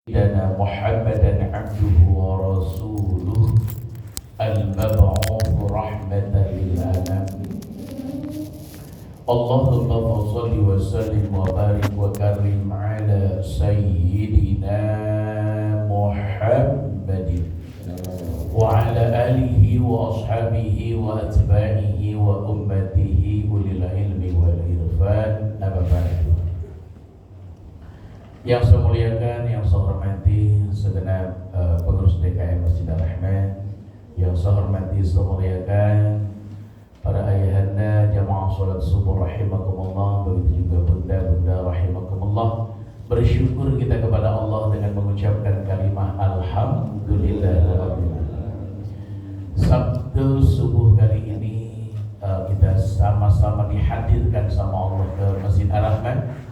سيدنا محمدا عبده ورسوله المبعوث رحمة للعالمين. اللهم صل وسلم وبارك وكرم على سيدنا محمد وعلى آله وأصحابه وأتباعه وأمته أولي العلم والإرفان. أما بعد. Yang saya muliakan, yang saya hormati segenap pengurus DKM Masjid Ar-Rahman, yang saya hormati, saya muliakan para ayahanda jamaah salat subuh rahimakumullah, begitu juga bunda-bunda rahimakumullah. Bersyukur kita kepada Allah dengan mengucapkan kalimah alhamdulillahirabbil alamin. Sabtu subuh kali ini kita sama-sama dihadirkan sama Allah ke Masjid Ar-Rahman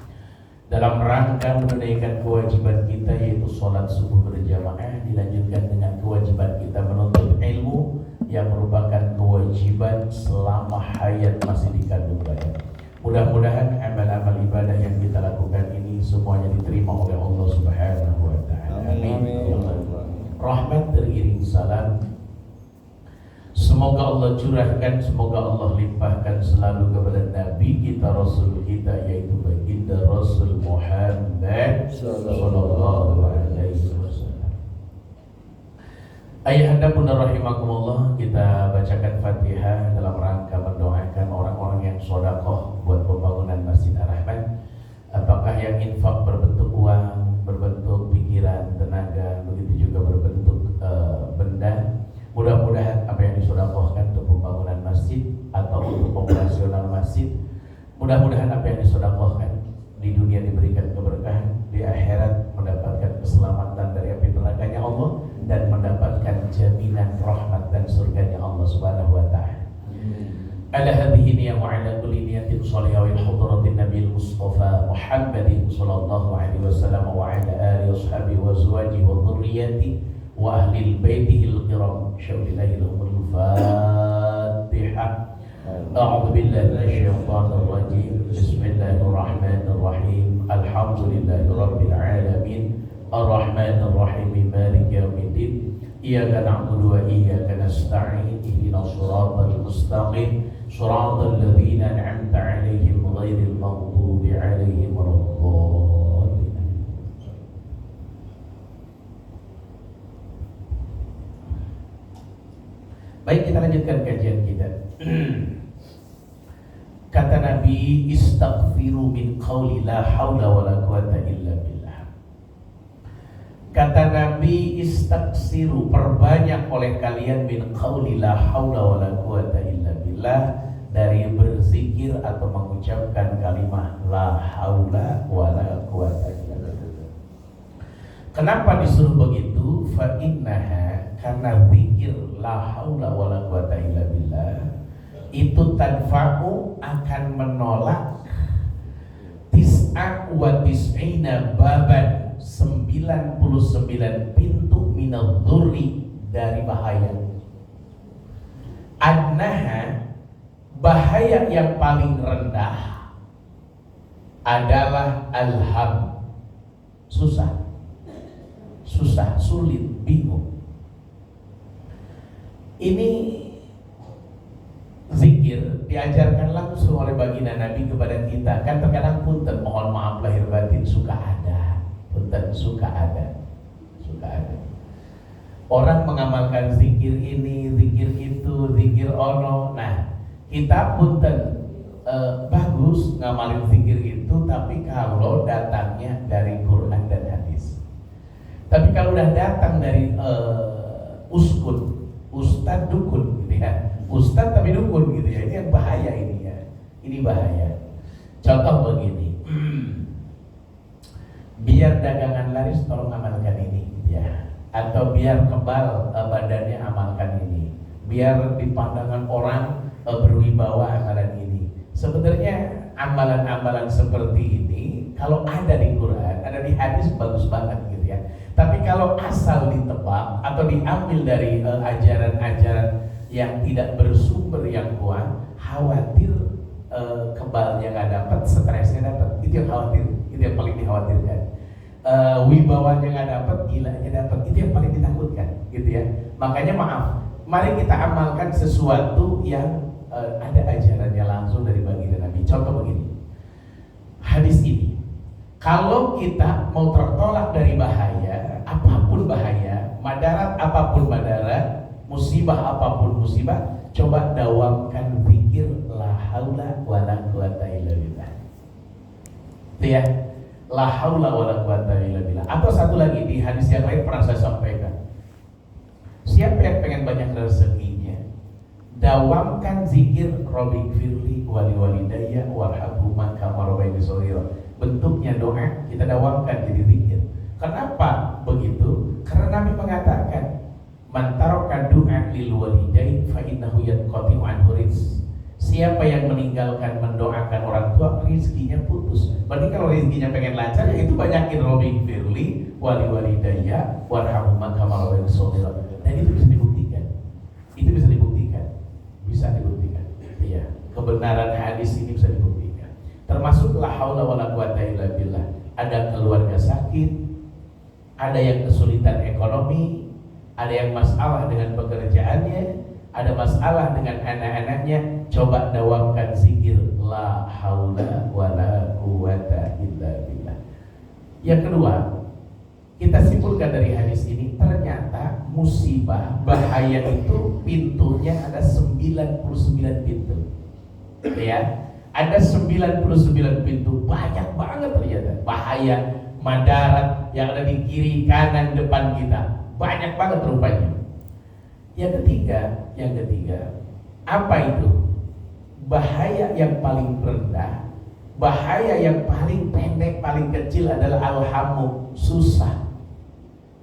dalam rangka menunaikan kewajiban kita, yaitu sholat subuh berjamaah, dilanjutkan dengan kewajiban kita menuntut ilmu yang merupakan kewajiban selama hayat masih dikandung badan. Mudah-mudahan amal-amal ibadah yang kita lakukan ini semuanya diterima oleh Allah Subhanahu wa ta'ala. Amin. Rahmat teriring salam semoga Allah curahkan, semoga Allah limpahkan selalu kepada Nabi kita, Rasul kita, yaitu baginda Rasul Muhammad sallallahu alaihi wasallam. Ayahanda bunda rahimakumullah, kita bacakan Fatihah dalam rangka mendoakan orang-orang yang sedekah buat pembangunan Masjid Ar-Rahman. Apakah yang infak berbentuk uang, berbentuk pikiran, tenaga, begitu juga berbentuk benda. Mudah-mudahan apa yang disedekahkan untuk pembangunan masjid atau untuk operasional masjid, mudah-mudahan apa yang disedekahkan di dunia diberikan keberkahan, di akhirat mendapatkan keselamatan dari api nerakanya Allah dan mendapatkan jaminan rahmat dan surganya Allah Subhanahu wa ta'ala. Ala hadhihi niyya wa ala kulli niyatin shalihah wa hadratin Nabil Mustafa Muhammadin sallallahu alaihi wasallam wa ala alihi washabihi wa azwajihi wa dhurriyyatihi wa ahli baitihil kiram. Syaulillahi lahumul Fatihah. A'udzu billahi minasyaitonir rajim. Bismillahirrahmanirrahim. Alhamdulillahi rabbil alamin. Arrahmanir rahim. Maliki yaumiddin. Iyyaka na'budu wa iyyaka nasta'in. Ihdinas shiratal mustaqim. Shiratal ladzina an'amta 'alaihim ghairil maghdubi 'alaihim waladdallin. Baik, kita lanjutkan kajian kita. Kata Nabi, istaghfiru min qawli la hawla wa la quwata illa billah. Kata Nabi, istaghfiru, perbanyak oleh kalian min qawli la hawla wa la quwata illa billah, dari berzikir atau mengucapkan kalimah la hawla wa la quwata illa billah. Kenapa disuruh begitu? Fa innaha, karena zikir la haula wala quwata illa billah itu tadfa'u, akan menolak tis'a wa tis'ina baban, 99 pintu minal dhurri, dari bahaya. Adnaha, bahaya yang paling rendah adalah alham, susah, sulit, bingung. Ini zikir diajarkan langsung oleh baginda Nabi kepada kita. Kan terkadang punten, mohon maaf lahir batin, suka ada orang mengamalkan zikir ini, zikir itu, zikir ono. Nah, kita punten bagus ngamalin zikir itu, tapi kalau datangnya dari Quran dan hadis. Tapi kalau udah datang dari uskun, ustad dukun gitu ya, ustad tapi dukun gitu ya, ini yang bahaya ini ya, ini bahaya. Contoh begini, biar dagangan laris tolong amalkan ini gitu ya, atau biar kebal badannya amalkan ini, biar di pandangan orang berwibawa amalan ini. Sebenarnya amalan-amalan seperti ini kalau ada di Quran, ada di hadis, bagus banget gitu ya. Tapi kalau asal ditebak atau diambil dari ajaran-ajaran yang tidak bersumber yang kuat, khawatir kebalnya nggak dapat, stresnya dapat. Itu yang khawatir, itu yang paling dikhawatirkan. wibawanya nggak dapat, gilanya dapat, itu yang paling ditakutkan, gitu ya. Makanya maaf, mari kita amalkan sesuatu yang ada ajarannya langsung dari baginda Nabi. Contoh begini, hadis ini, kalau kita mau tertolak dari bahaya, apapun bahaya, madarat apapun madarat, musibah apapun musibah, coba dawamkan zikir la haula wala quwata illa billah. Itu ya. La haula wala quwata illa billah. Atau satu lagi di hadis yang lain pernah saya sampaikan. Siapa yang pengen banyak rezekinya, dawamkan zikir Rabbi firli wali walidayya warhamhuma kama rabbayani shaghira. Bentuknya doa, kita dawamkan jadi zikir. Kenapa begitu? Karena Nabi mengatakan, man taraka du'a lil walidayni fa innahu yanqati'u anhu rizq. Siapa yang meninggalkan mendoakan orang tua, rizkinya putus. Berarti kalau rizkinya pengen lancar, ya itu banyakin Rabbi firli wali walidayya warhamhuma kama rabbayani shaghira. Dan itu bisa dibuktikan. Itu bisa dibuktikan. Bisa dibuktikan. Iya, kebenaran hadis ini bisa dibuktikan. Termasuk la haula wala quwata illa billah. Ada keluarga sakit, ada yang kesulitan ekonomi, ada yang masalah dengan pekerjaannya, ada masalah dengan anak-anaknya, coba dawamkan zikir la haula wala quwata illa billah. Yang kedua, kita simpulkan dari hadis ini, ternyata musibah, bahaya itu pintunya ada 99 pintu. Ya, ada 99 pintu, banyak banget ternyata bahaya, madarat yang ada di kiri, kanan, depan kita. Banyak banget rupanya. Yang ketiga, apa itu? Bahaya yang paling rendah, bahaya yang paling pendek, paling kecil adalah alhamu, susah.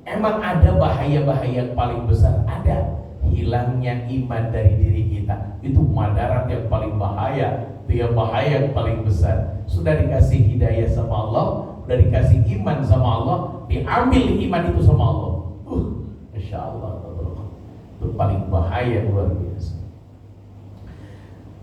Emang ada bahaya-bahaya yang paling besar? Ada. Hilangnya iman dari diri kita, itu madarat yang paling bahaya, itu bahaya yang paling besar. Sudah dikasih hidayah sama Allah, sudah dikasih iman sama Allah, diambil iman itu sama Allah. Masya Allah, itu paling bahaya, luar biasa.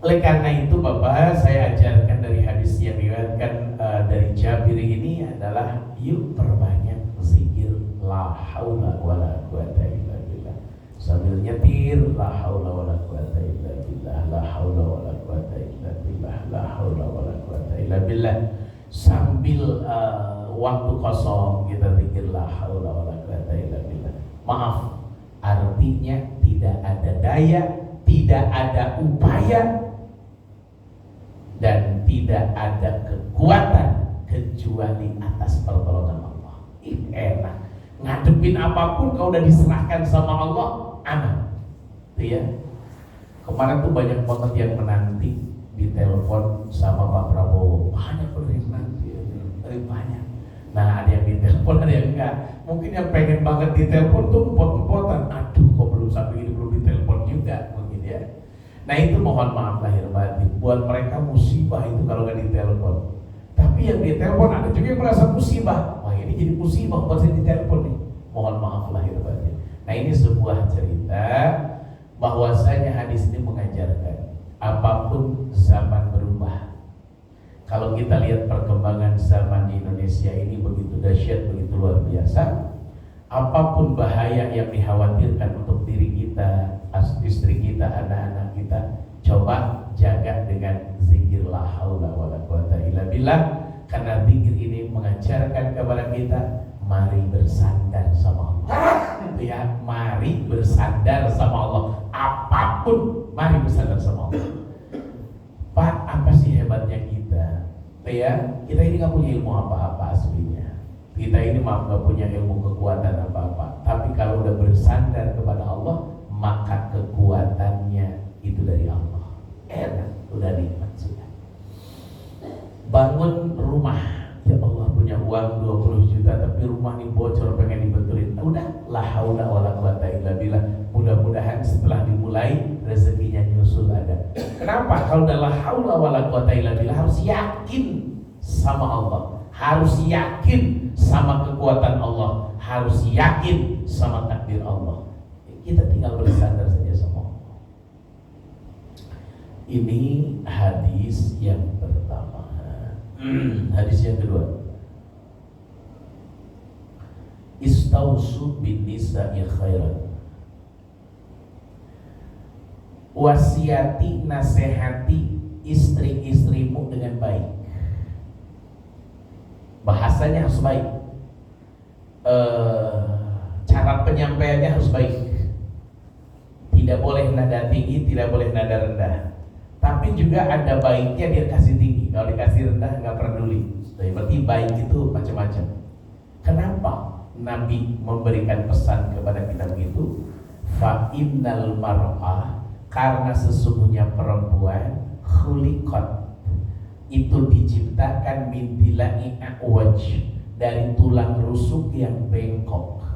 Oleh karena itu Bapak, saya ajarkan dari hadis yang diriwayatkan dari Jabir ini adalah, yuk perbanyak zikir la haula wala quwata illa billah. Sambil nyetir, la haula wala quwata illa billah, la haula wala quwata illa billah, la haula wala quwata illa billah. Sambil waktu kosong kita zikir la haula wala quwata illa billah. Maaf, artinya tidak ada daya, tidak ada upaya, dan tidak ada kekuatan kecuali atas pertolongan Allah. Enak, ngadepin apapun kalau udah diserahkan sama Allah, aman. Itu ya. Kemarin tuh banyak banget yang menanti ditelepon sama Pak Prabowo. Banyak yang menanti, banyak. Nah, ada yang ditelepon, ada yang enggak. Mungkin yang pengen banget ditelepon tuh empot-empotan. Aduh, kok belum sampai ini belum ditelepon juga, mungkin ya. Nah, itu mohon maaf lahir batin. Buat mereka musibah itu kalau nggak ditelepon. Tapi yang ditelepon ada juga yang merasa musibah. Wah, ini jadi musibah buat saya ditelepon nih. Mohon maaf lahir batin. Nah, ini sebuah cerita bahwasanya hadis ini mengajarkan apapun zaman berubah. Kalau kita lihat perkembangan zaman di Indonesia ini begitu dahsyat, begitu luar biasa. Apapun bahaya yang dikhawatirkan untuk diri kita, istri kita, anak-anak kita, coba jaga dengan zikir la haula wala quwata illa billah. Karena zikir ini mengajarkan kepada kita, mari bersandar sama Allah. Ya, mari bersandar sama Allah. Apapun, mari bersandar sama Allah. Pak, apa sih hebatnya kita? Ya, kita ini nggak punya ilmu apa-apa aslinya. Kita ini nggak punya ilmu kekuatan apa-apa. Tapi kalau udah bersandar kepada Allah, maka kekuatannya itu dari Allah. Enak, udah nikmat sudah. Bangun rumah, ya Allah punya uang 20 juta, tapi rumah ini bocor pengen dibetulin. Udah, la haula wala quwata illa billah. Mudah-mudahan setelah dimulai rezekinya nyusul ada. Kenapa? Kalau udah la haula wala quwata illa billah, harus yakin sama Allah, harus yakin sama kekuatan Allah, harus yakin sama takdir Allah. Kita tinggal bersandar saja sama Allah. Ini hadis yang pertama. Hadis yang kedua. Istausu bin nisa'i khairan. Wasiati, nasihati istri-istrimu dengan baik. Bahasanya harus baik. Cara penyampaiannya harus baik. Tidak boleh nada tinggi, tidak boleh nada rendah. Tapi juga ada baiknya dia kasih tinggi. Kalau dikasih rendah nggak peduli. Berarti baik itu macam-macam. Kenapa Nabi memberikan pesan kepada kita begitu? Fa innal mar'ah, karena sesungguhnya perempuan khuliqat, itu diciptakan min dilai a'waj, dari tulang rusuk yang bengkok.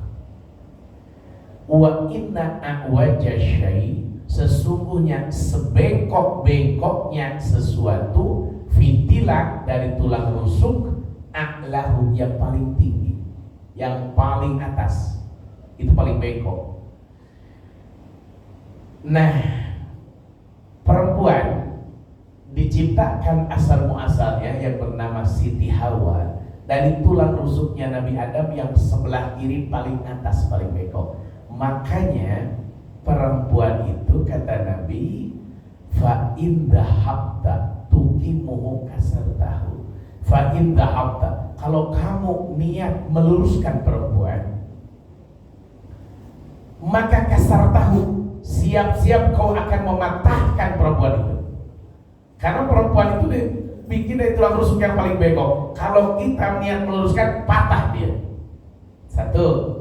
Wa inna a'waja syai, sesungguhnya sebengkok-bengkoknya sesuatu, fitila, dari tulang rusuk, a'lahu, yang paling tinggi, yang paling atas, itu paling bengkok. Nah, perempuan diciptakan asal muasalnya yang bernama Siti Hawa dari tulang rusuknya Nabi Adam yang sebelah kiri paling atas, paling bengkok. Makanya perempuan itu kata Nabi, fa in dhahabta tuqimuhu kasartahu. Fa in dhahabta, kalau kamu niat meluruskan perempuan, maka kasartahu, siap-siap kau akan mematahkan perempuan itu. Karena perempuan itu bikin dari tulang rusuk yang paling bengkok. Kalau kita niat meluruskan, patah dia. Satu.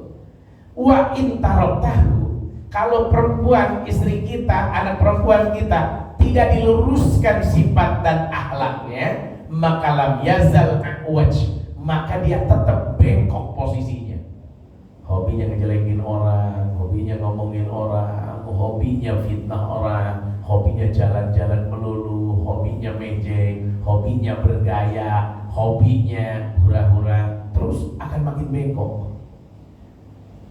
Wa in tarabtahu, kalau perempuan istri kita, anak perempuan kita tidak diluruskan sifat dan akhlaknya, maka lam yazal a'waj, maka dia tetap bengkok posisinya. Hobinya ngejelekin orang, hobinya ngomongin orang, hobinya fitnah orang, hobinya jalan-jalan melulu, hobinya mejeng, hobinya bergaya, hobinya hura-hura, terus akan makin bengkok.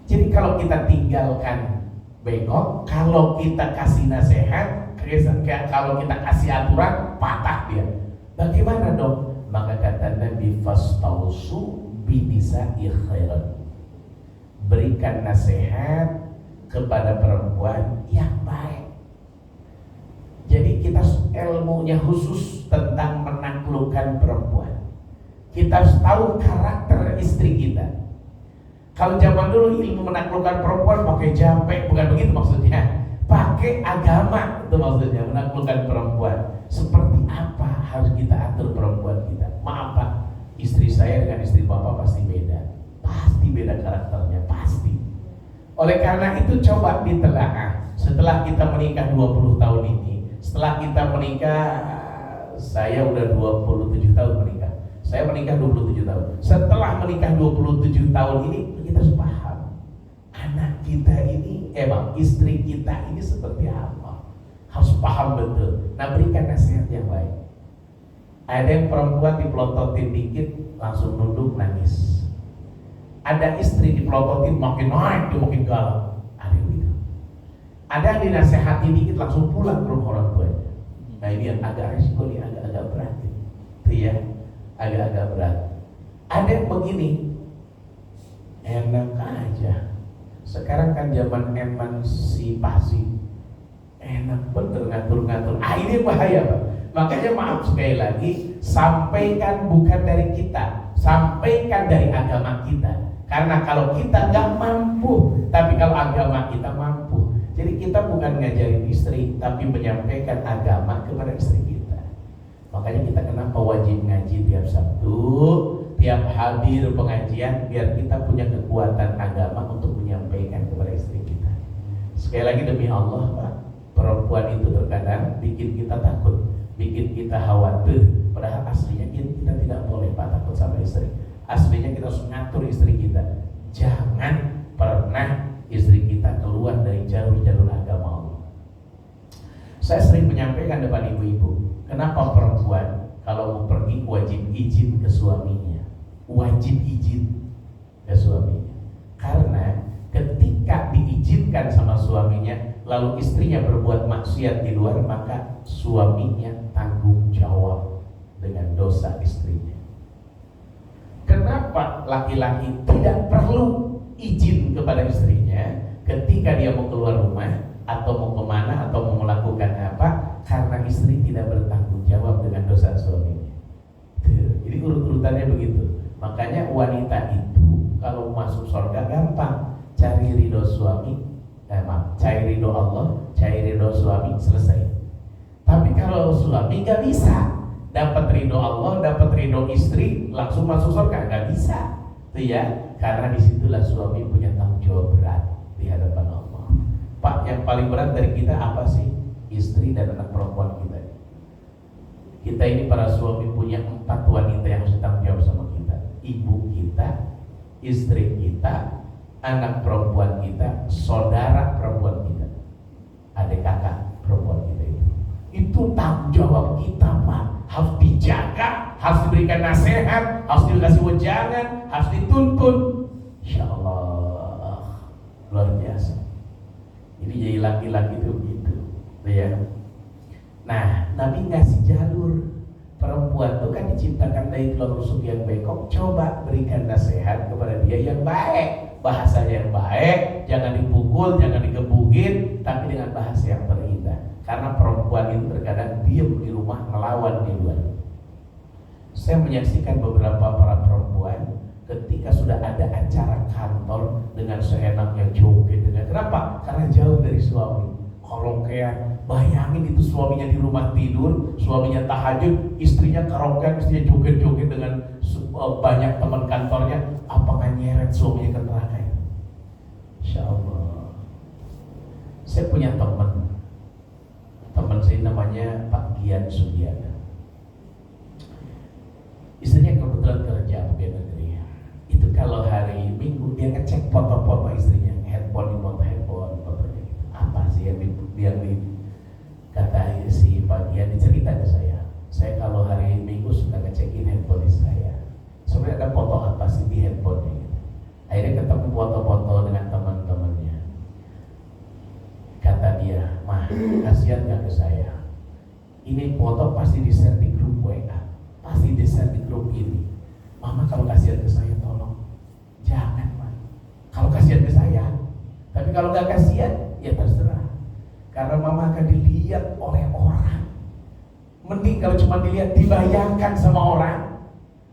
Jadi kalau kita tinggalkan bengkok, kalau kita kasih nasihat, kalau kita kasih aturan, patah dia. Bagaimana dong? Maka kata Nabi, fastausu binisa'i khairan, berikan nasihat kepada perempuan yang baik. Jadi kita ilmunya khusus tentang menaklukkan perempuan. Kita harus tahu karakter istri kita. Kalau zaman dulu ilmu menaklukkan perempuan pakai jampe, bukan begitu maksudnya. Pakai agama itu maksudnya, menaklukkan perempuan. Seperti apa harus kita atur perempuan kita? Maaf Pak, istri saya dengan istri Bapak pasti beda. Pasti beda karakternya, pasti. Oleh karena itu coba ditelaah. Setelah kita menikah 20 tahun ini, setelah kita menikah, saya udah 27 tahun menikah. Saya menikah 27 tahun. Setelah menikah 27 tahun ini, kita harus paham anak kita ini, istri kita ini seperti apa. Harus paham betul. Nah, berikan nasihat yang baik. Ada yang perempuan dipelototin dikit langsung duduk nangis. Ada istri dipelototin makin naik, dia makin galak. Ada yang gitu. Ada yang dinasehati dikit langsung pulang ke rumah orang tuanya. Nah, ini yang agak resiko nih, agak berat itu ya. Agak-agak berat. Ada yang begini, enak aja. Sekarang kan zaman emansipasi, enak bener ngatur-ngatur. Ini bahaya Pak. Makanya maaf sekali lagi, sampaikan bukan dari kita, sampaikan dari agama kita. Karena kalau kita nggak mampu, tapi kalau agama kita mampu. Jadi kita bukan ngajarin istri, tapi menyampaikan agama kepada istri kita. Makanya kita kenapa wajib ngaji tiap Sabtu, tiap hadir pengajian, biar kita punya kekuatan agama untuk menyampaikan kepada istri kita. Sekali lagi demi Allah Pak, perempuan itu terkadang bikin kita takut, bikin kita khawatir. Padahal aslinya kita tidak boleh Pak takut sama istri. Aslinya kita harus ngatur istri kita. Jangan pernah istri kita keluar dari jalur-jalur agama Allah. Saya sering menyampaikan depan ibu-ibu, kenapa perempuan kalau mau pergi wajib izin ke suaminya? Wajib izin ke suaminya. Karena ketika diizinkan sama suaminya, lalu istrinya berbuat maksiat di luar, maka suaminya tanggung jawab dengan dosa istrinya. Kenapa laki-laki tidak perlu izin kepada istrinya ketika dia mau keluar rumah atau mau kemana atau mau melakukan apa, karena istri tidak bertanggung jawab dengan dosa suaminya. Jadi urut-urutannya begitu. Makanya wanita itu kalau masuk surga gampang, cari ridho suami, cari ridho Allah, cari ridho suami, selesai. Tapi kalau suami nggak bisa dapat ridho Allah, dapat ridho istri, langsung masuk surga, nggak bisa. Itu ya, karena disitulah suami punya tanggung jawab berat di hadapan Allah. Pak, yang paling berat dari kita apa sih? Istri dan anak perempuan kita. Kita ini para suami punya 4 wanita yang harus tanggung jawab sama kita. Ibu kita, istri kita, anak perempuan kita, saudara perempuan kita, adik kakak perempuan kita itu. Itu tanggung jawab kita, Pak. Harus dijaga, harus diberikan nasihat, harus dikasih wejangan, harus dituntun. Insya Allah luar biasa. Jadi jadi laki-laki itu begitu, ya. Nah, Nabi ngasih jalur. Perempuan itu kan diciptakan dari tulang rusuk yang bengkok. Coba berikan nasihat kepada dia yang baik, bahasanya yang baik, jangan dipukul, jangan digebugin, tapi dengan bahasa yang terindah. Karena perempuan itu terkadang diam di rumah, melawan di luar. Saya menyaksikan beberapa para perempuan ketika sudah ada acara kantor dengan seenaknya joget dengan, kenapa? Karena jauh dari suami. Karaokean, bayangin itu suaminya di rumah tidur, suaminya tahajud, istrinya karaokean, istrinya joget-joget dengan banyak teman kantornya, apa nggak nyeret suaminya ke neraka itu? Insya Allah. Saya punya teman saya namanya Pak Gian Sugiana. Istrinya kebetulan kerja pegawai negeri. Itu kalau hari Minggu dia ngecek foto-foto istrinya, handphone, fotonya. Apa sih yang kata si bagian dicerita ke saya kalau hari Minggu suka ngecekin handphone saya, sebenarnya ada foto apa sih di handphonenya gitu. Akhirnya ketemu foto-foto dengan teman-temannya. Kata dia, "Mah, kasihan gak ke saya? Ini foto pasti di-share di grup WA, pasti di-share di grup ini. Mama kalau kasihan ke saya tolong jangan, Mah. Kalau kasihan ke saya, tapi kalau gak kasihan ya terserah, karena mama akan dilihat oleh orang. Mending kalau cuma dilihat, dibayangkan sama orang,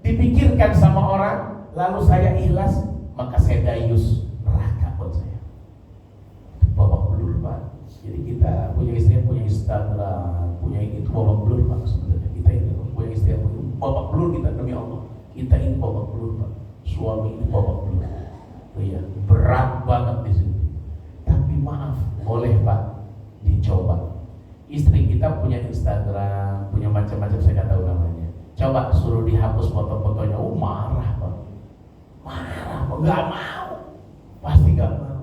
dipikirkan sama orang, lalu saya ikhlas, maka saya dayus neraka buat saya." Babak belur, Pak. Jadi kita punya istri yang punya Instagram, punya ini, itu babak belur, Pak. Sebenarnya kita ini punya istri yang punya babak belur, kita demi Allah, kita ini babak belur, Pak. Suami ini babak belur. Iya, berat banget di situ. Tapi maaf, boleh Pak dicoba. Istri kita punya Instagram, punya macam-macam, saya nggak tahu namanya. Coba suruh dihapus foto-fotonya, marah Pak. Marah Pak, nggak mau, pasti nggak mau.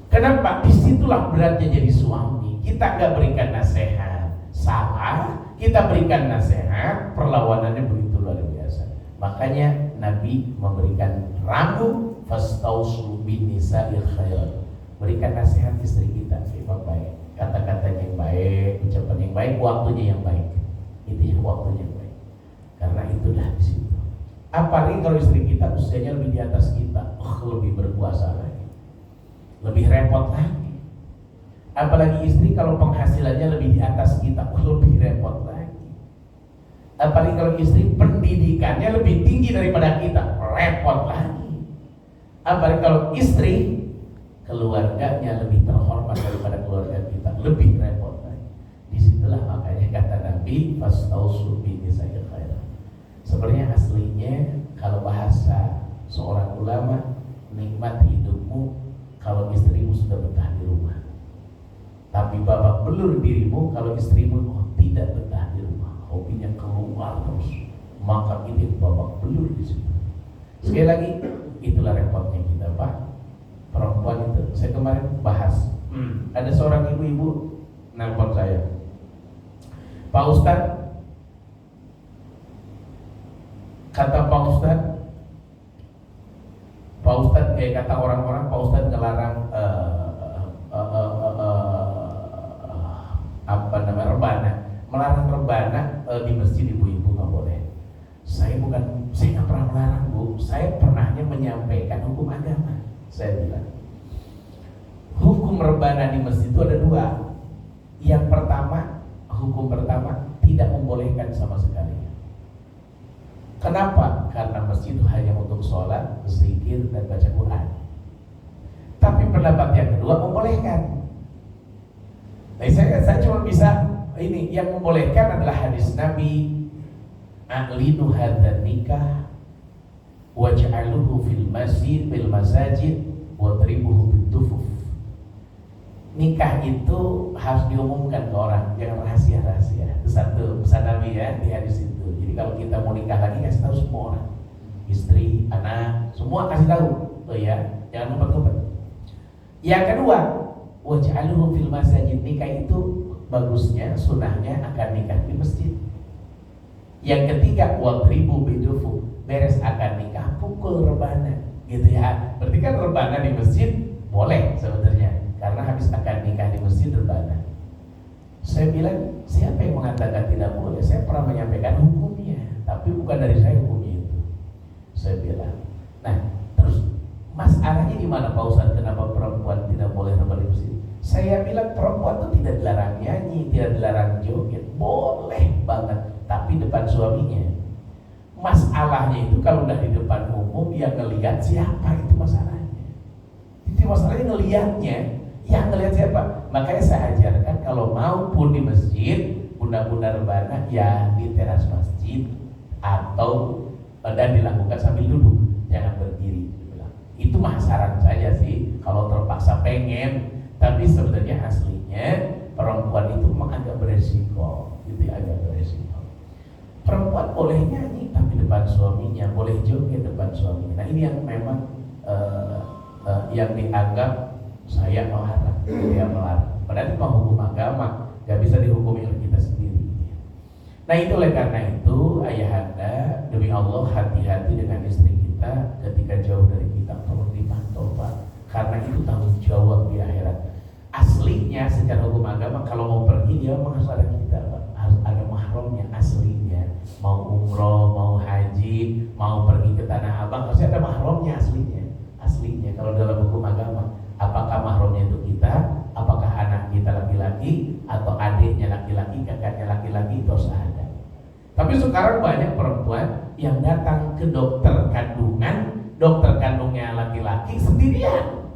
Kenapa? Disitulah beratnya jadi suami. Kita nggak berikan nasihat, salah. Kita berikan nasihat, perlawanannya begitu luar biasa. Makanya Nabi memberikan ramu, fastausu bin nisa'il khairan. Berikan nasihat istri kita yang baik, kata-katanya yang baik, ucapan yang baik, waktunya yang baik. Itu yang waktunya yang baik. Karena itulah di situ. Apalagi kalau istri kita usianya lebih di atas kita, lebih berkuasa lagi, lebih repot lagi. Apalagi istri kalau penghasilannya lebih di atas kita, lebih repot lagi. Apalagi kalau istri pendidikannya lebih tinggi daripada kita, repot lagi. Apalagi kalau istri keluarganya lebih terhormat daripada keluarga kita, lebih repot lagi. Disitulah makanya kata Nabi, fastausu bin nisa'il khairan. Sebenarnya aslinya kalau bahasa seorang ulama, nikmat hidupmu kalau istrimu sudah betah di rumah. Tapi babak belur dirimu kalau istrimu tidak betah di rumah, hobinya keluar terus, maka ini babak belur di situ. Sekali lagi, itulah repotnya kita, Pak. Perempuan itu, saya kemarin bahas, ada seorang ibu-ibu nelpon saya, "Pak Ustadz," kata Pak Ustadz kayak kata orang-orang, Pak Ustadz ngelarang rebana, melarang rebana di masjid ibu-ibu nggak boleh. Saya nggak pernah melarang Bu, saya pernahnya menyampaikan hukum agama. Saya bilang hukum rebana di masjid itu ada dua. Yang pertama, hukum pertama tidak membolehkan sama sekali. Kenapa? Karena masjid itu hanya untuk sholat, zikir, dan baca Quran. Tapi pendapat yang kedua membolehkan. Nah, saya cuma bisa ini, yang membolehkan adalah hadis Nabi, a'linu hadzal nikah waj'aluhu fil masajid wadribuhu bidufuf. Nikah itu harus diumumkan ke orang, jangan rahasia-rahasia. Itu satu pesan Nabi ya di hadis itu. Jadi kalau kita mau nikah lagi kasih tahu semua orang, istri, anak, semua kasih tahu. Tuh ya, jangan ngumpet-ngumpet. Yang kedua, waj'aluhu fil masajid. Nikah itu bagusnya, sunahnya akan nikah di masjid. Yang ketiga, wadribu bidufu. Beres akan nikah pukul rebana, gitu ya. Berarti kan rebana di masjid boleh sebenarnya, karena habis akan nikah di masjid rebana. Saya bilang, siapa yang mengatakan tidak boleh? Saya pernah menyampaikan hukumnya, tapi bukan dari saya hukumnya itu. Saya bilang, nah terus masalahnya di mana Pak Ustaz? Kenapa perempuan tidak boleh rebana di masjid? Saya bilang perempuan itu tidak dilarang nyanyi, tidak dilarang joget, boleh banget, tapi depan suaminya. Masalahnya itu kalau udah di depan umum, yang ngelihat siapa, itu masalahnya. Itu masalahnya ngelihatnya, yang ngelihat siapa. Makanya saya ajarkan kalau mau pun di masjid, bunda-bunda rebana ya di teras masjid atau dan dilakukan sambil duduk, jangan berdiri. Itu mah saran saja sih kalau terpaksa pengen, tapi sebenarnya aslinya perempuan itu memang agak beresiko, itu agak beresiko. Perempuan boleh nyanyi tapi depan suaminya, boleh joget depan suaminya. Nah ini yang memang yang dianggap saya melarang, dia melarang. Padahal itu hukum agama, gak bisa dihukumi oleh kita sendiri. Nah itu oleh karena itu ayahanda, demi Allah hati-hati dengan istri kita ketika jauh dari kita, tolong dipantau Pak, karena itu tanggung jawab di akhirat. Aslinya secara hukum agama kalau mau pergi dia memang harus ada kita Pak, harus ada mahramnya aslinya. Mau umroh, mau haji, mau pergi ke Tanah Abang harus ada mahramnya aslinya. Aslinya kalau dalam hukum agama, apakah mahramnya itu kita, apakah anak kita laki-laki atau adiknya laki-laki, kakaknya laki-laki, itu harus ada. Tapi sekarang banyak perempuan yang datang ke dokter kandungan, dokter kandungnya laki-laki sendirian.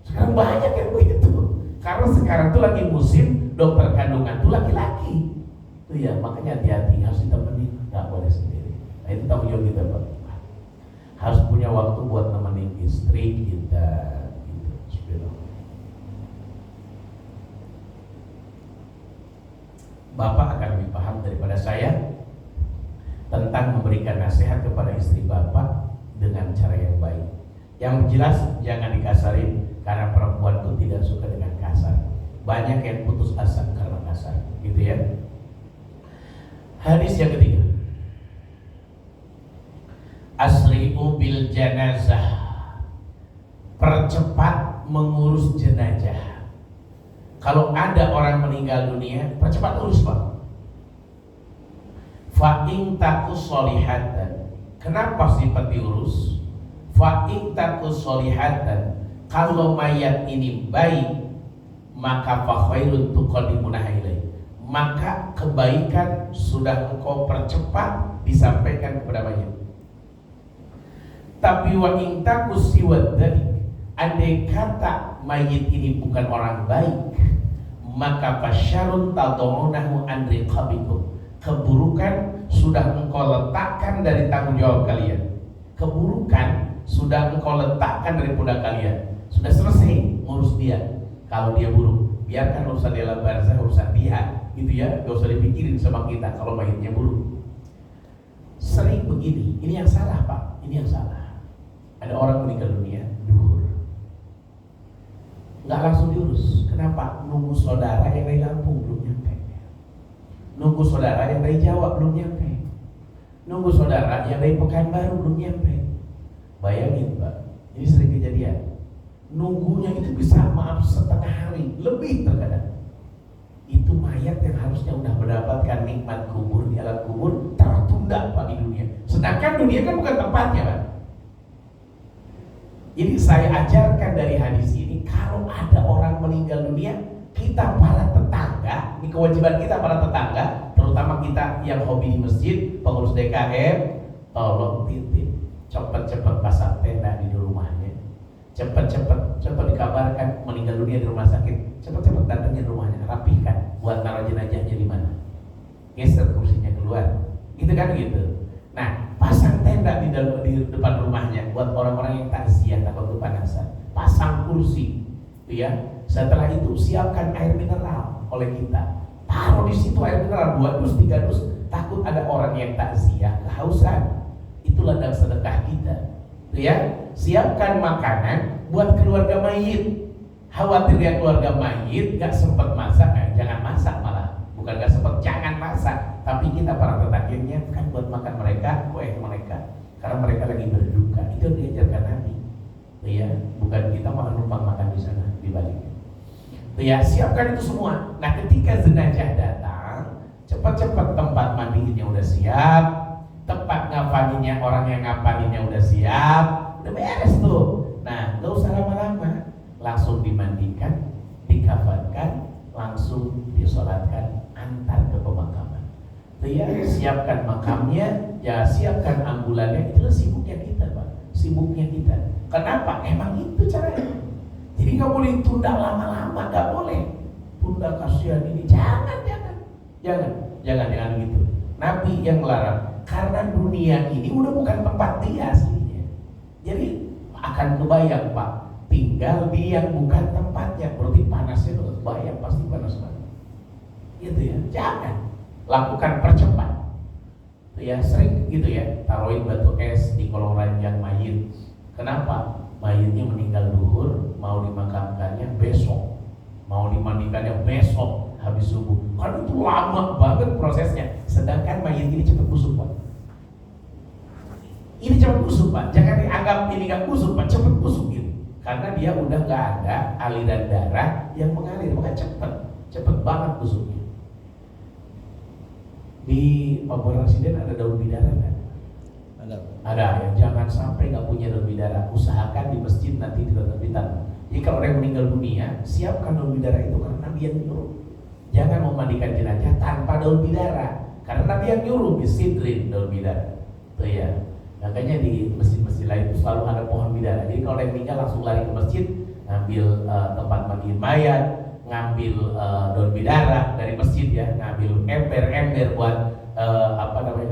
Sekarang banyak yang begitu. Karena sekarang tuh lagi musim dokter kandungan tuh laki-laki. Tuh ya, makanya hati-hati, harus ditemenin, nggak boleh sendiri. Nah itu tanggung jawab kita Pak. Harus punya waktu buat nemenin istri kita. Gitu. Bapak akan lebih paham daripada saya tentang memberikan nasihat kepada istri Bapak dengan cara yang baik. Yang jelas jangan dikasarin, karena perempuan itu tidak suka dengan kasar. Banyak yang putus asa karena kasar, gitu ya. Hadis yang ketiga, asri'u bil janazah, percepat mengurus jenazah. Kalau ada orang meninggal dunia, percepat urus Pak. Fa'in takus solihatan. Kenapa sifat diurus? Fa'in takus solihatan. Kalau mayat ini baik, maka fakhairun tuqaddimunaha ilaih, maka kebaikan sudah engkau percepat disampaikan kepada mayat. Tapi wa in takus siwad dzalik, andai kata mayit ini bukan orang baik, maka fasyarun tad'unahu an riqabikum, keburukan sudah engkau letakkan dari tanggung jawab kalian. Keburukan sudah engkau letakkan dari pundak kalian. Sudah selesai ngurus dia. Kalau dia buruk, biarkan urusan dia dalam barzah, urusan dia, gitu ya. Gak usah dipikirin sama kita kalau mayitnya buruk. Sering begini, ini yang salah Pak, ini yang salah. Ada orang meninggal dunia, duhur, nggak langsung diurus. Kenapa? Nunggu saudara yang dari Lampung belum nyampe, nunggu saudara yang dari Jawa belum nyampe, nunggu saudara yang dari Pekanbaru belum nyampe. Bayangin Pak, ini sering kejadian. Nunggunya itu bisa maaf setengah hari, lebih terkadang. Itu mayat yang harusnya udah mendapatkan nikmat kubur di alam kubur tertunda Pak di dunia. Sedangkan dunia kan bukan tempatnya Pak. Jadi saya ajarkan dari hadis ini, kalau ada orang meninggal dunia, kita para tetangga, ini kewajiban kita para tetangga, terutama kita yang hobi di masjid, pengurus DKM, tolong titip, cepat-cepat pasang tenda di rumahnya, cepat-cepat dikabarkan meninggal dunia di rumah sakit, cepat-cepat datangin rumahnya, rapihkan, buat taruh jenazahnya di mana, geser kursinya keluar, gitu kan gitu. Nah, pasang tenda di depan rumahnya buat orang-orang yang takziah takut kepanasan, pasang kursi, ya. Setelah itu siapkan air mineral oleh kita, taruh di situ air mineral 2 dus 3 dus, takut ada orang yang takziah kehausan, itu ladang sedekah kita, ya. Siapkan makanan buat keluarga mayit, khawatir ya keluarga mayit gak sempat masak, jangan masak malah, bukan gak sempat, jangan masak, tapi kita para tetangganya kan buat makan mereka, mereka, karena mereka lagi berduka, itu diajarkan Nabi, ya. Bukan kita malah numpang makan di sana di balik. Ya, siapkan itu semua. Nah, ketika jenazah datang, cepat-cepat tempat mandinya udah siap, tempat ngapaninnya, orang yang ngapaninnya udah siap, udah beres tuh. Nah, gak usah lama-lama, langsung dimandikan, dikafankan, langsung disolatkan, antar ke pemakaman. Ya, siapkan makamnya, ya siapkan ambulannya, itulah sibuknya kita, Pak. Sibuknya kita. Kenapa? Emang itu caranya. Jadi nggak boleh tunda lama-lama, nggak boleh. Tunda kasihan ini, jangan gitu. Nabi yang melarang, karena dunia ini udah bukan tempat dia aslinya. Jadi akan kebayang, Pak, tinggal di yang bukan tempatnya, berarti panasnya tuh kebayang, pasti panas banget. Gitu ya, jangan lakukan percepat. Ya sering gitu ya, taruhin batu es di kolong ranjang mayit. Kenapa? Mayitnya meninggal duhur, mau dimakamkannya besok, mau dimandikannya besok habis subuh. Karena itu lama banget prosesnya. Sedangkan mayit ini cepat busuk, Pak. Ini cepat busuk, Pak. Jangan dianggap ini nggak busuk, Pak. Cepat busuk ini. Karena dia udah nggak ada aliran darah yang mengalir, maka cepat banget busuknya. Di Papua Residen ada daun bidara kan? Ada ya, jangan sampai nggak punya daun bidara. Usahakan di masjid nanti ditanam. Jadi kalau orang meninggal dunia, siapkan daun bidara itu karena Nabi yang nyuruh. Jangan memandikan jenazah tanpa daun bidara, karena Nabi yang nyuruh bisidrin daun bidara. Tuh ya. Makanya di masjid-masjid lain itu selalu ada pohon bidara. Jadi kalau orang meninggal langsung lari ke masjid, ngambil tempat mandi mayat, ngambil daun bidara dari masjid ya, ngambil ember buat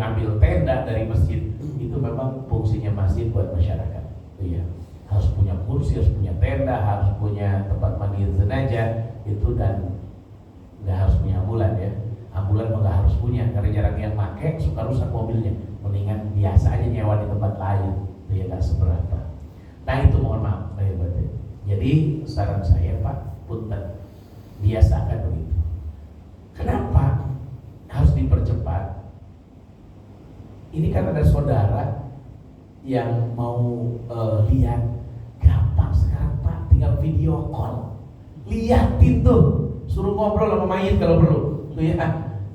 ngambil tenda dari masjid. Itu memang fungsinya masjid buat masyarakat. Iya. Harus punya kursi, harus punya tenda, harus punya tempat mandi jenazah itu, dan nggak harus punya ambulan ya. Ambulan nggak harus punya, karena jarang yang pakai, suka rusak mobilnya. Mendingan biasa aja nyewa di tempat lain, itu ya nggak seberapa. Nah itu mohon maaf, jadi saran saya Pak, punten, biasakan begitu. Kenapa harus dipercepat? Ini kan ada saudara yang mau lihat, gampang sekarang Pak, tinggal video call, liatin tuh, suruh ngobrol sama mayit kalau perlu, tuh ya,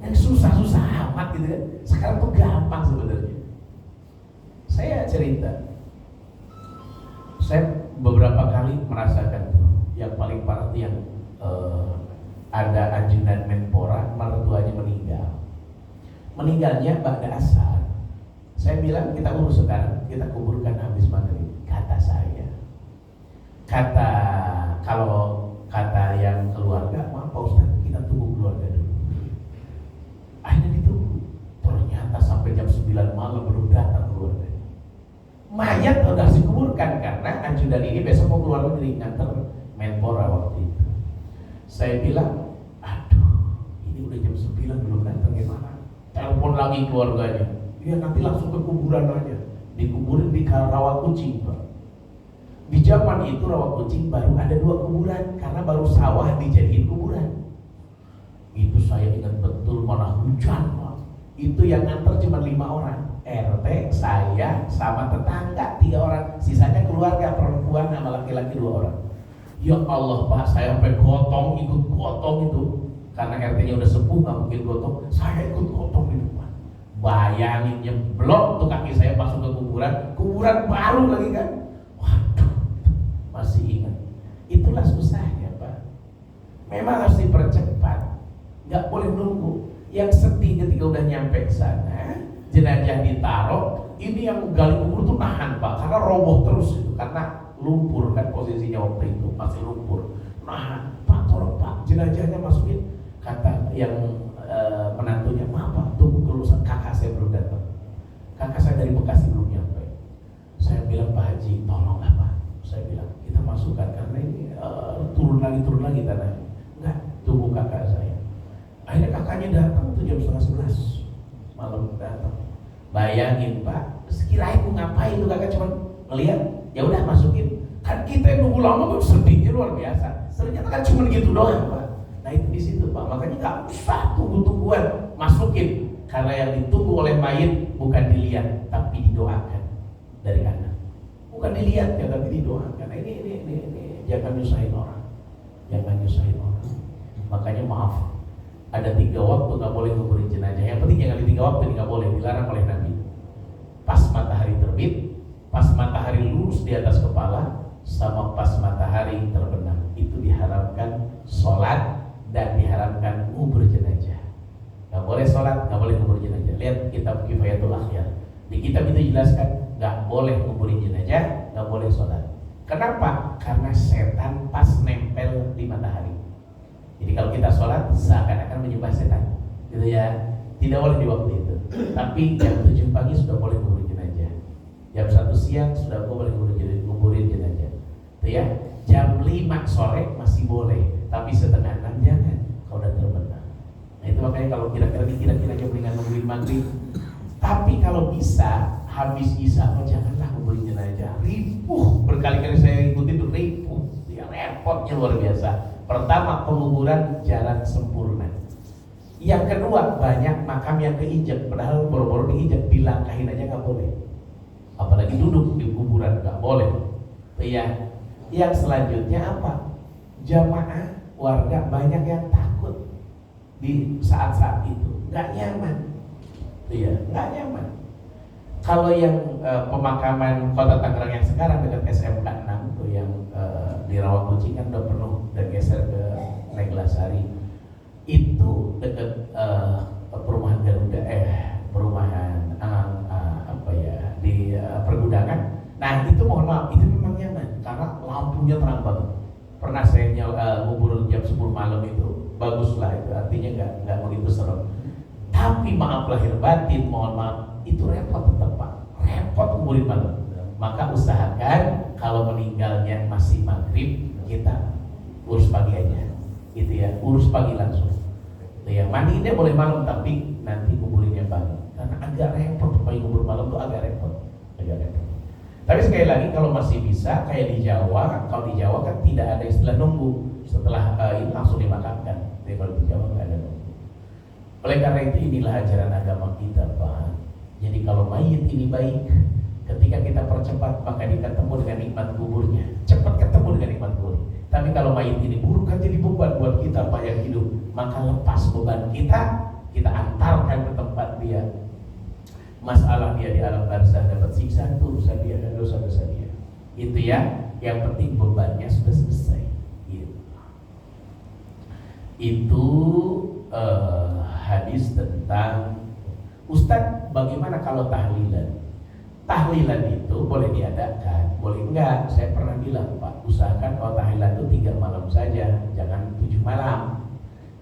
yang susah-susah amat gitu kan. Sekarang tuh gampang sebenarnya. Saya cerita, saya beberapa kali merasakan tuh, yang paling parah tuh yang ada ajudan Menpora, mertuanya meninggalnya ba'da asar. Saya bilang kita urus sekarang, kita kuburkan habis maghrib. Kata saya, kalau kata yang keluarga, maaf Pak Ustaz, kita tunggu keluarga dulu. Akhirnya ditunggu. Ternyata sampai jam 9 malam belum datang keluarga. Mayat udah dikuburkan karena ajudan ini besok mau keluar negeri nganter Menpora waktu itu. Saya bilang, aduh, ini udah jam 9 belum datang, gimana? Telepon lagi keluarganya. Ya nanti langsung ke kuburan aja, dikuburin di rawa kucing Pak. Di zaman itu rawa kucing baru ada 2 kuburan, karena baru sawah dijadiin kuburan. Itu saya ingat betul, mana hujan Pak. Itu yang nganter cuma 5 orang, RT, saya, sama tetangga 3 orang, sisanya keluarga perempuan sama laki-laki 2 orang. Ya Allah Pak, saya sampai ikut gotong itu, karena RT-nya udah sepuh nggak mungkin gotong, saya ikut gotong di depan. Bayangin, nyeblok tuh kaki saya masuk ke kuburan baru lagi kan. Waduh, memang harus dipercepat, nggak boleh nunggu. Yang sedih ketika udah nyampe ke sana, jenazah ditaruh, ini yang gali kubur tuh nahan Pak, karena roboh terus itu, karena lumpur kan posisinya waktu itu masih lumpur. Nahan, Pak tolong Pak, jenazahnya masukin. Kata yang menantunya, maaf Pak, tunggu dulu, kakak saya belum datang. Kakak saya dari Bekasi belum nyampe. Saya bilang, Pak Haji, tolonglah Pak. Saya bilang, kita masukkan karena ini turun lagi tanahnya. Enggak, tunggu kakak saya. Akhirnya kakaknya datang tuh jam 10:30 malam datang. Bayangin Pak, sekirain mau ngapain tuh kakak, cuma ngeliat, ya udah masukin. Kan kita yang nunggu lama tuh sedihnya luar biasa. Ternyata kan cuma gitu doang Pak. Nah itu di situ Pak, makanya nggak usah tunggu-tungguan, masukin. Karena yang ditunggu oleh mayit bukan dilihat, tapi didoakan dari kanan. Bukan dilihat ya, tapi didoakan. Nah, ini jangan nyusahin orang, jangan nyusahin orang. Makanya maaf, ada 3 waktu nggak boleh nguburin jenazah. Yang penting jangan di 3 waktu, ini nggak boleh, dilarang oleh Nabi. Pas matahari terbit, pas matahari lurus di atas kepala, sama pas matahari terbenam. Itu diharapkan sholat dan diharapkan ngubur jenazah. Nggak boleh sholat, nggak boleh ngubur jenazah. Lihat kitab Kifayatul Akhyar. Di kitab itu jelaskan nggak boleh nguburin jenazah, nggak boleh sholat. Kenapa? Karena setan pas nempel di matahari. Jadi kalau kita sholat seakan-akan menyembah setan, gitu ya. Tidak boleh di waktu itu. Tapi jam 7 pagi sudah boleh nguburin jenazah. Jam 1 siang sudah boleh nguburin jenazah. Itu ya. Jam 5 sore masih boleh, tapi setengah 6 jangan kalau udah terbenam. Nah itu makanya kalau kira-kira mendingan nguburin maghrib. Tapi kalau bisa habis isya, janganlah nguburin jenazah. Ripuh, berkali-kali saya ikutin tuh ripuh. Ya repotnya luar biasa. Pertama, penguburan jalan sempurna. Yang kedua, banyak makam yang keinjak, padahal boro-boro diinjak, dilangkahin aja nggak boleh. Apalagi duduk di kuburan nggak boleh. Ya. Yang selanjutnya apa? Jamaah warga banyak yang takut di saat-saat itu, nggak nyaman. Iya, nggak nyaman. Kalau yang pemakaman Kota Tangerang yang sekarang dekat SMK 6 tuh yang di Rawakucing kan udah penuh dan geser ke Neglasari. Itu dekat perumahan Garuda, perumahan di pergudangan. Nah itu mohon maaf, itu memang nyaman karena lampunya terang banget. Pernah saya ngubur jam 10 malam itu, baguslah itu, artinya nggak begitu serem. Tapi maaf lahir batin, mohon maaf, itu repot tetap Pak, repot nguburin malam. Maka usahakan kalau meninggalnya masih maghrib, kita urus pagi aja, gitu ya, urus pagi langsung. Gitu ya, mandinya boleh malam tapi nanti nguburinnya pagi, karena agak repot, pagi ngubur malam tuh agak repot. Tapi sekali lagi kalau masih bisa kayak di Jawa, kalau di Jawa kan tidak ada istilah nunggu, setelah ini langsung dimakamkan. Tapi kalau di Jawa nggak ada nunggu. Oleh karena itu inilah ajaran agama kita Pak. Jadi kalau mayit ini baik, ketika kita percepat maka kita ketemu dengan nikmat kuburnya. Cepat ketemu dengan nikmat kubur. Tapi kalau mayit ini buruk kan jadi beban buat kita Pak yang hidup. Maka lepas beban kita antarkan ke tempat dia. Masalah dia di alam barzah dapat siksa, dosa dia dan dosa-dosa dia. Itu ya, yang penting bebannya sudah selesai. Gitu. Itu hadis tentang Ustadz, bagaimana kalau tahlilan? Tahlilan itu boleh diadakan, boleh enggak? Saya pernah bilang Pak, usahakan kalau tahlilan itu 3 malam saja, jangan 7 malam.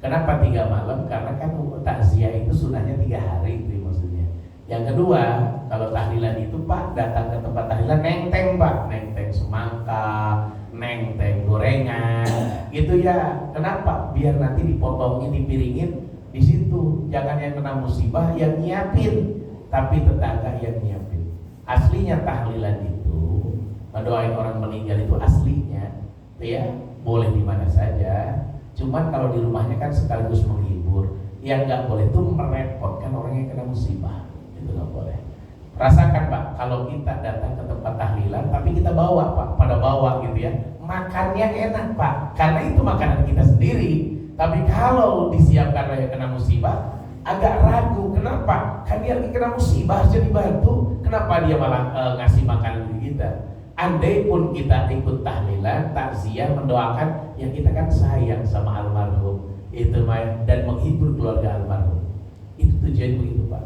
Kenapa 3 malam? Karena kan takziah itu sunahnya 3 hari itu maksudnya. Yang kedua, kalau tahlilan itu Pak, datang ke tempat tahlilan nenteng Pak, nenteng semangka, nenteng gorengan, gitu ya. Kenapa? Biar nanti dipotongin, dipiringin di situ. Jangan yang kena musibah yang nyiapin, tapi tetangga yang nyiapin. Aslinya tahlilan itu, mendoain orang meninggal itu aslinya, ya boleh di mana saja. Cuman kalau di rumahnya kan sekaligus menghibur. Yang nggak boleh itu merepotkan orang yang kena musibah. Itu nggak boleh. Rasakan Pak, kalau kita datang ke tempat tahlilan, tapi kita bawa Pak, pada bawa gitu ya, makannya enak Pak, karena itu makanan kita sendiri. Tapi kalau disiapkan oleh yang kena musibah, agak ragu. Kenapa? Kan dia lagi kena musibah, jadi dibantu. Kenapa dia malah ngasih makanan ke kita? Andai pun kita ikut tahlilan, takziah takziah, mendoakan, yang kita kan sayang sama almarhum itu dan menghibur keluarga almarhum. Itu tujuan begitu Pak.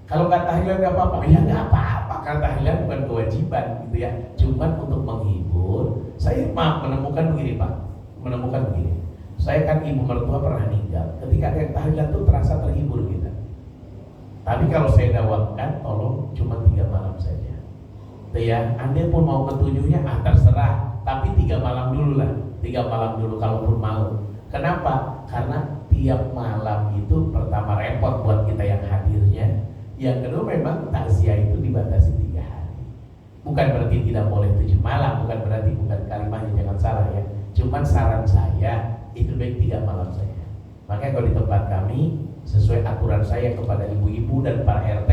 Kalau nggak tahlilan nggak apa-apa, ya nggak apa-apa, karena tahlilan bukan kewajiban gitu ya, cuman untuk menghibur. Saya menemukan begini Pak, saya kan ibu mertua pernah meninggal, ketika ada yang tahlilan tuh terasa terhibur kita. Tapi kalau saya dakwakan, tolong cuma 3 malam saja. Ya, Anda pun mau ketujuhnya, terserah. Tapi 3 malam dulu lah, 3 malam dulu kalaupun mau. Kenapa? Karena tiap malam itu pertama repot buat kita yang hadirnya. Yang kedua memang takziah itu dibatasi 3 hari. Bukan berarti tidak boleh 7 malam, bukan kalimatnya jangan salah ya. Cuman saran saya itu baik 3 malam saja. Makanya kalau di tempat kami sesuai aturan saya kepada ibu-ibu dan para RT,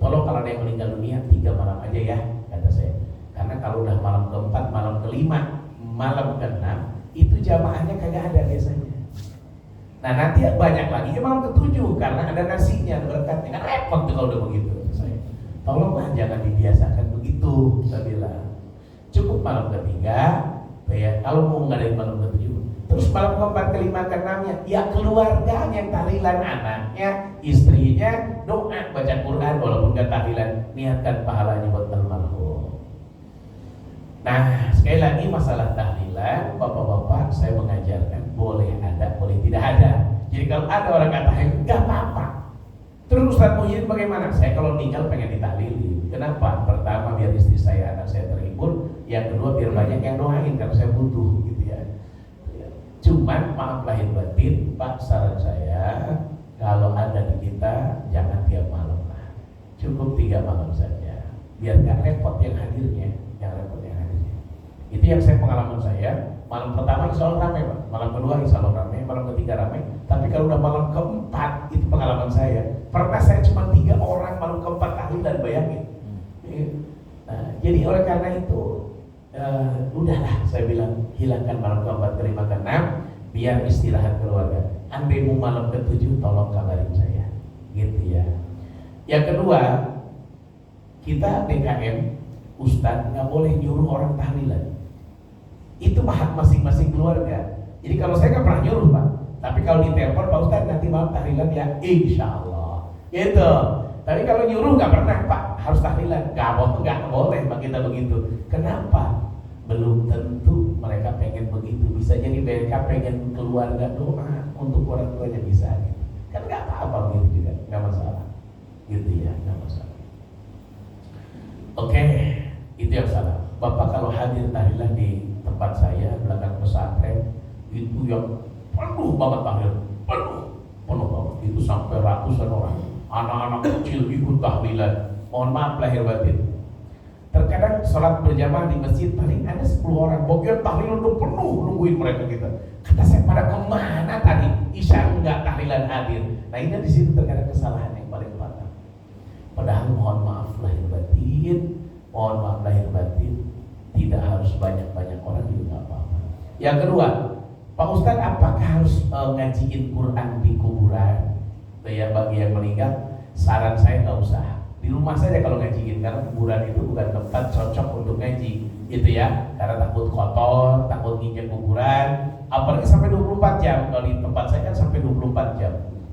tolong kalau ada yang meninggal dunia 3 malam aja ya, kata saya. Karena kalau udah malam ke-4, malam ke-5, malam ke-6 itu jamaahnya kagak ada biasanya. Nah nanti banyak lagi ya malam ke-7 karena ada nasinya, ada berkatnya. Kan repot tuh kalau udah begitu. Saya, tolonglah jangan dibiasakan begitu, saya bilang. Cukup malam ke-3 ya, kalau mau ngadain malam ke-7. Terus malam ke-4, ke-5, ke-6-nya ya keluarganya yang tahlilan, anaknya, istrinya, doa, baca Quran walaupun gak tahlilan, niatkan pahalanya buat almarhum. Nah sekali lagi masalah tahlilan, bapak-bapak saya mengajarkan boleh ada, boleh tidak ada. Jadi kalau ada orang kata gak apa-apa. Terus Ustaz Muhyiddin bagaimana? Saya kalau meninggal pengen ditahlili. Kenapa? Pertama biar istri saya, anak saya terhibur. Yang kedua biar banyak yang doain karena saya butuh gitu ya. Cuman maaf lahir batin Pak, saran saya kalau ada di kita jangan tiap malam lah, cukup 3 malam saja biar gak repot yang hadirnya, itu yang saya pengalaman saya. Malam pertama insya Allah ramai Pak, malam kedua insya Allah ramai, malam ketiga ramai. Tapi kalau udah malam ke-4 itu pengalaman saya, pernah saya cuma 3 orang malam ke-4 tahlilan, bayangin. Nah, jadi oleh karena itu udahlah saya bilang hilangkan malam ke-4, ke-5, ke-6 biar istirahat keluarga. Andai mau malam ke-7 tolong kabarin saya gitu ya. Yang kedua, kita DKM Ustadz nggak boleh nyuruh orang tahlilan. Itu hak masing-masing keluarga. Jadi kalau saya nggak pernah nyuruh Pak, tapi kalau ditelepon Pak Ustadz nanti malam tahlilan ya insya Allah gitu. Tapi kalau nyuruh nggak pernah Pak, harus tahlilan, nggak boleh Pak kita begitu. Kenapa? Belum tentu mereka pengen begitu. Bisa jadi mereka pengen keluarga doa untuk orang tuanya bisa gitu. Kan nggak apa-apa begitu juga, nggak masalah gitu ya, nggak masalah. Oke, itu yang salah. Bapak kalau hadir tahlilan di tempat saya belakang pesantren itu yang penuh banget tahlilan, penuh banget. Itu sampai ratusan orang, anak-anak kecil ikut tahlilan. Mohon maaf lahir batin. Terkadang sholat berjamaah di masjid paling ada 10 orang, bagian tahlilan udah penuh nungguin mereka kita. Kata saya pada kemana tadi? Isya enggak, tahlilan hadir. Nah ini di situ terkadang kesalahan yang paling fatal. Padahal mohon maaf lahir batin, tidak harus banyak orang juga nggak apa-apa. Yang kedua, Pak Ustadz apakah harus ngajiin Quran di kuburan? Ya bagi yang meninggal, saran saya nggak usah. Di rumah saja kalau ngajiin, karena kuburan itu bukan tempat cocok untuk ngaji gitu ya, karena takut kotor, takut nginjek kuburan, apalagi sampai 24 jam. Kalau di tempat saya kan sampai 24 jam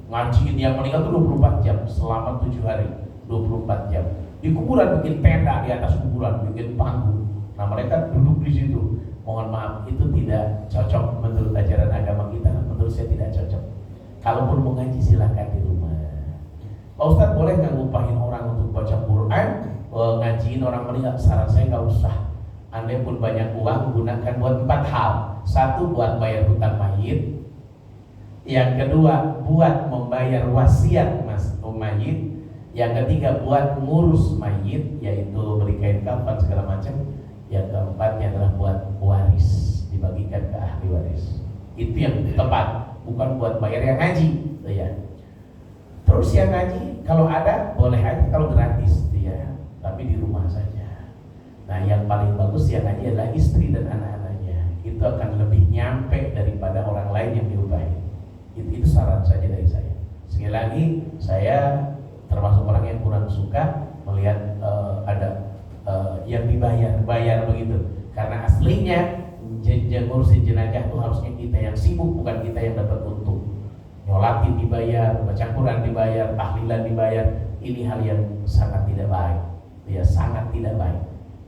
ngajiin yang meninggal itu 24 jam selama 7 hari, 24 jam di kuburan, bikin tenda di atas kuburan, bikin panggung. Nah mereka duduk di situ. Mohon maaf, itu tidak cocok menurut ajaran agama kita. Menurut saya tidak cocok. Kalaupun mau ngaji silakan di rumah. Pak Ustadz boleh nggak ngupahin orang untuk baca Quran, ngajiin orang meninggal? Saran saya nggak usah. Andai pun banyak uang, gunakan buat 4 hal. 1, buat bayar hutang mayit. Yang kedua, buat membayar wasiat mayit. Yang ketiga, buat ngurus mayit, yaitu beri kain kafan segala macam. Yang keempatnya adalah buat waris, dibagikan ke ahli waris. Itu yang tepat, bukan buat bayar yang ngaji, ya. Terus yang ngaji kalau ada boleh aja, kalau gratis ya, tapi di rumah saja. Nah yang paling bagus yang ngaji adalah istri dan anak-anaknya. Itu akan lebih nyampe daripada orang lain yang diupahin. Itu saran saja dari saya. Sekali lagi saya termasuk orang yang kurang suka melihat ada yang bayar begitu. Karena aslinya ngurusin jenazah itu harusnya kita yang sibuk, bukan kita yang dapat untung. Nyolatin dibayar, baca Quran dibayar, tahlilan dibayar. Ini hal yang sangat tidak baik. Ya, sangat tidak baik.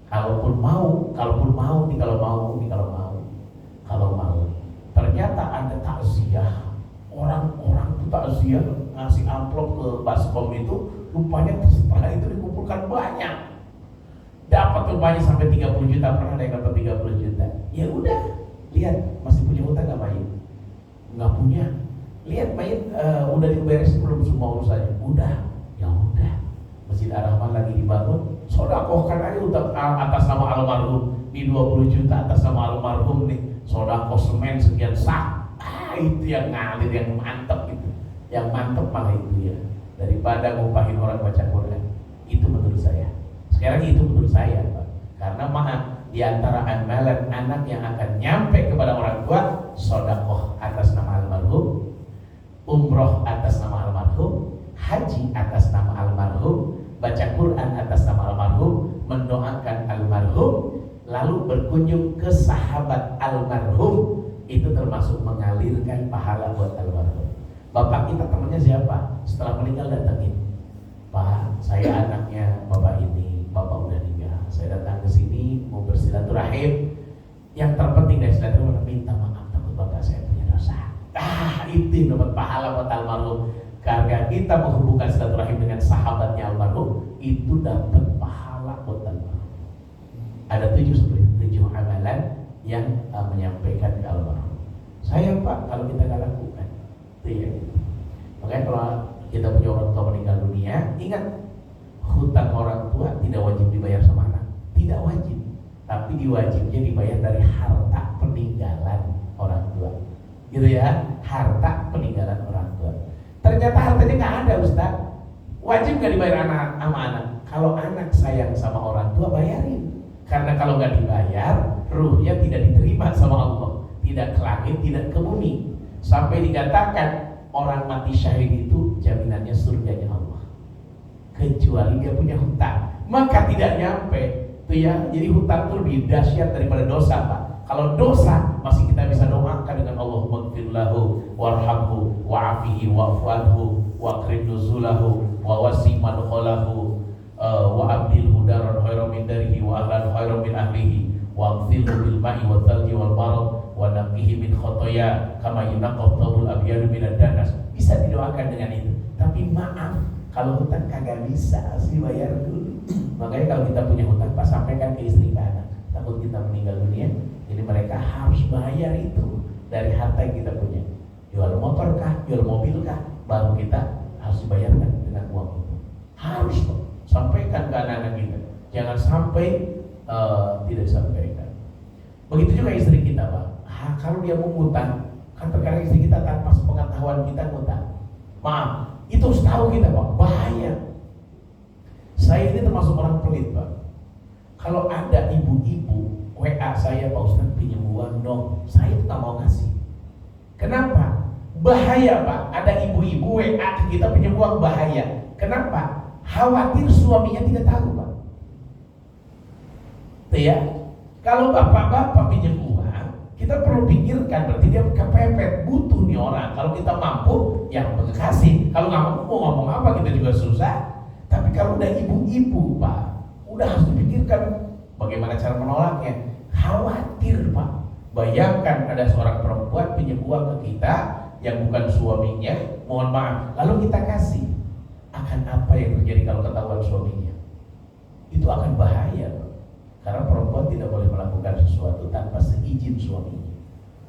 Kalaupun mau, ternyata ada takziah. Orang tuh takziah ngasih amplop ke baskom itu, rupanya setelah itu dikumpulkan banyak. Dapat rupanya sampai 30 juta, pernah ada yang dapat 30 juta. Ya udah, lihat masih punya hutang nggak mayit? Nggak punya. Lihat mayit udah diberesin belum semua urusannya? Udah, ya udah. Masjid Ar-Rahman lagi dibangun, sodakohkan aja utang atas nama almarhum. Di 20 juta atas nama almarhum nih, sodakoh semen sekian sak. Itu yang ngalir, yang mantep gitu. Yang mantep malah itu ya, daripada ngumpahin orang baca Quran. Itu menurut saya. Sekali lagi itu menurut saya, Pak. Karena maaf, di antara amalan anak yang akan nyampe kepada orang tua, sodakoh atas nama almarhum, umroh atas nama almarhum, haji atas nama almarhum, baca Quran atas nama almarhum, mendoakan almarhum, lalu berkunjung ke sahabat almarhum. Itu termasuk mengalirkan pahala buat almarhum. Bapak kita temannya siapa? Setelah meninggal datangin, Pak, saya anaknya bapak ini, bapak udah meninggal. Saya datang ke sini mau bersilaturahim. Yang terpenting dari silaturahim, minta maaf takut bapak saya punya dosa. Itu dapat pahala buat almarhum. Karena kita menghubungkan silaturahim dengan sahabatnya almarhum, itu dapat pahala buat almarhum. Ada 7 amalan yang menyampaikan ke almarhum. Sayang Pak kalau kita nggak lakukan, itu ya. Makanya kalau kita punya orang tua meninggal dunia, ingat hutang orang tua tidak wajib dibayar sama anak, tidak wajib, tapi diwajibnya dibayar dari harta peninggalan orang tua, gitu ya, harta peninggalan orang tua. Ternyata hartanya nggak ada, Ustaz. Wajib nggak dibayar anak sama anak? Kalau anak sayang sama orang tua, bayarin. Karena kalau nggak dibayar, ruhnya tidak diterima sama Allah, tidak ke langit, tidak ke bumi. Sampai dikatakan orang mati syahid itu jaminannya surganya Allah, kecuali dia punya hutang, maka tidak nyampe. Itu ya, jadi hutang itu lebih dahsyat daripada dosa, Pak. Kalau dosa masih kita bisa doakan dengan Allahumma ighfir lahu warhamhu wa'afihi wa'fu anhu wa'krim nuzulahu wa wasi' madkhalahu wa abdilhu daran khairan min darihi wa ahlan khairan min ahlihi wa aghsilhu bil ma'i wa thalji wal barad wa naqihi min khotoya kama yunaqqa thawbul abyad min ad-danas. Bisa didoakan dengan itu. Tapi maaf, kalau hutang kagak bisa, asli bayar dulu. Makanya kalau kita punya hutang, Pak, sampaikan ke istri ke anak. Takut kita meninggal dunia, jadi mereka harus bayar itu dari harta yang kita punya. Jual motor kah, jual mobil kah, baru kita harus dibayarkan dengan uang itu. Harus, Pak. Sampaikan ke anak-anak kita. Jangan sampai tidak disampaikan. Begitu juga istri kita, Pak. Kalau dia mau ngutang, kan terkadang istri kita tanpa sepengetahuan kita ngutang. Maaf, itu harus tahu kita, Pak. Bahaya. Saya ini termasuk orang pelit, Pak. Kalau ada ibu-ibu WA saya, Pak Ustaz pinjam uang dong, saya itu tak mau ngasih. Kenapa? Bahaya, Pak. Ada ibu-ibu WA kita pinjam uang, bahaya. Kenapa? Khawatir suaminya tidak tahu, Pak. Tuh ya. Kalau bapak-bapak pinjam uang, kita perlu pikirkan, berarti dia kepepet, butuh nih orang. Kalau kita mampu, ya kasih. Kalau nggak mampu mau ngomong apa, kita juga susah. Tapi kalau udah ibu-ibu, Pak, udah harus dipikirkan bagaimana cara menolaknya. Khawatir, Pak. Bayangkan ada seorang perempuan pinjam uang ke kita yang bukan suaminya, mohon maaf, lalu kita kasih. Akan apa yang terjadi kalau ketahuan suaminya? Itu akan bahaya, Pak. Karena perempuan tidak boleh melakukan sesuatu tanpa seizin suaminya.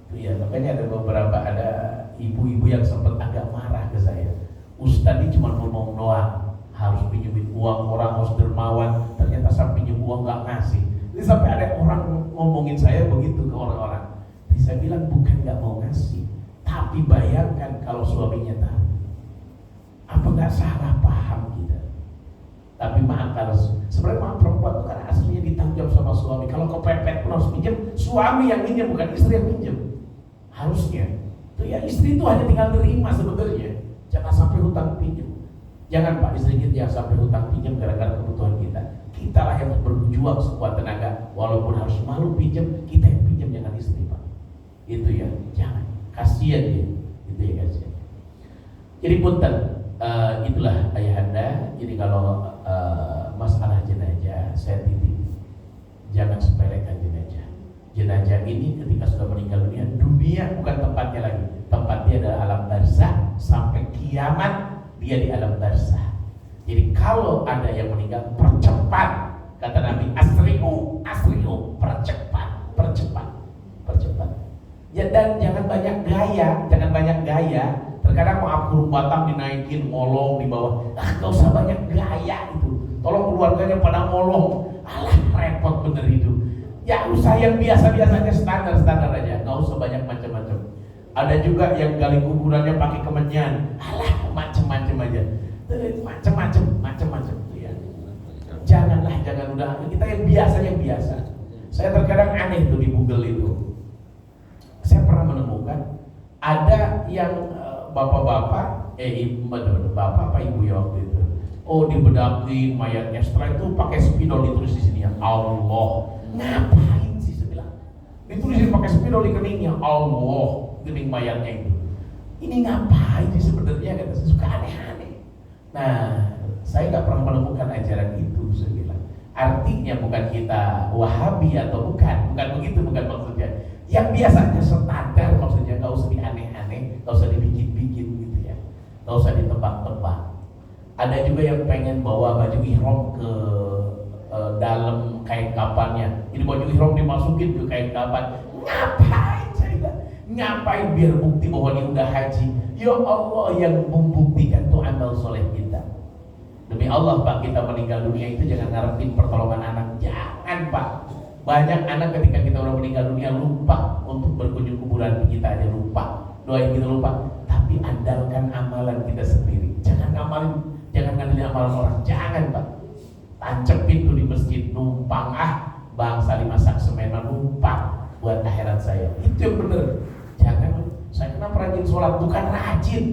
Itu ya, makanya ada beberapa ibu-ibu yang sempat agak marah ke saya. Ustaz ini cuma ngomong doang, harus pinjemin uang, orang harus dermawan, ternyata sampai pinjem uang nggak ngasih. Jadi sampai ada orang ngomongin saya begitu ke orang-orang. Jadi saya bilang bukan nggak mau ngasih, tapi bayangkan kalau suaminya tahu. Apa nggak salah paham kita? Tapi maaf, kalau sebenarnya maaf, perempuan itu kan aslinya ditanggung jawab sama suami. Kalau kepepet pun harus pinjam, suami yang pinjam, bukan istri yang pinjam. Harusnya. Itu ya, istri itu hanya tinggal terima sebenarnya. Jangan sampai hutang pinjam. Jangan, Pak, istri kita jangan sampai hutang pinjam gara-gara kebutuhan kita. Kita lah yang berjuang sekuat tenaga, walaupun harus malu pinjam, kita yang pinjam, jangan istri Pak. Itu ya, jangan. Kasihan dia, itu ya kasihan. Jadi punten, itulah ayahanda. Jadi kalau masalah jenazah, saya titip, jangan sepelekan jenazah. Jenazah ini ketika sudah meninggal dunia, dunia bukan tempatnya lagi. Tempatnya adalah alam barzah, sampai kiamat dia di alam barzah. Jadi kalau ada yang meninggal, percepat. Kata Nabi, asri'u, percepat. Ya, dan jangan banyak gaya. Terkadang maaf kurung batang dinaikin, ngolong di bawah. Gak usah banyak gaya itu. Tolong keluarganya pada ngolong. Alah, repot bener itu. Ya usah yang biasa-biasa aja, standar aja. Gak usah banyak macam-macam. Ada juga yang gali kuburannya pakai kemenyan. Alah, macam-macam aja. Macam-macam ya. Jangan udah, kita yang biasa. Saya terkadang aneh tuh di Google itu. Saya pernah menemukan ada yang bapak-bapak, bapak apa ibu ya waktu itu. Oh, dibedakin mayatnya, setelah itu pakai spidol ditulis di sini ya Allah. Ngapain sih saya bilang? Ditulisin pakai spidol di keningnya Allah, kening mayatnya itu. Ini ngapain sih sebenarnya? Kata saya, suka aneh-aneh. Nah, saya nggak pernah menemukan ajaran itu, saya bilang. Artinya bukan kita Wahabi atau bukan begitu, bukan maksudnya. Yang biasanya standar maksudnya, nggak usah aneh-aneh, nggak usah dibikin-bikin gitu ya, nggak usah ditebak-tebak. Ada juga yang pengen bawa baju ihram ke dalam kain kafannya. Ini baju ihram dimasukin ke kain kafan. Ngapain saya? Ngapain biar bukti bahwa dia udah haji? Ya Allah yang membuktikan tuh amal soleh kita. Demi Allah Pak, kita meninggal dunia itu jangan ngarepin pertolongan anak. Jangan Pak. Banyak anak ketika kita udah meninggal dunia lupa untuk berkunjung kuburan kita aja lupa. Doa kita lupa. Tapi andalkan amalan kita sendiri. Jangan ngandelin amalan orang. Jangan Pak. Tancepin tuh di masjid, numpang bangsa dimasak semen numpang buat akhirat saya. Itu yang bener. Jangan. Saya kenapa rajin sholat? Bukan rajin.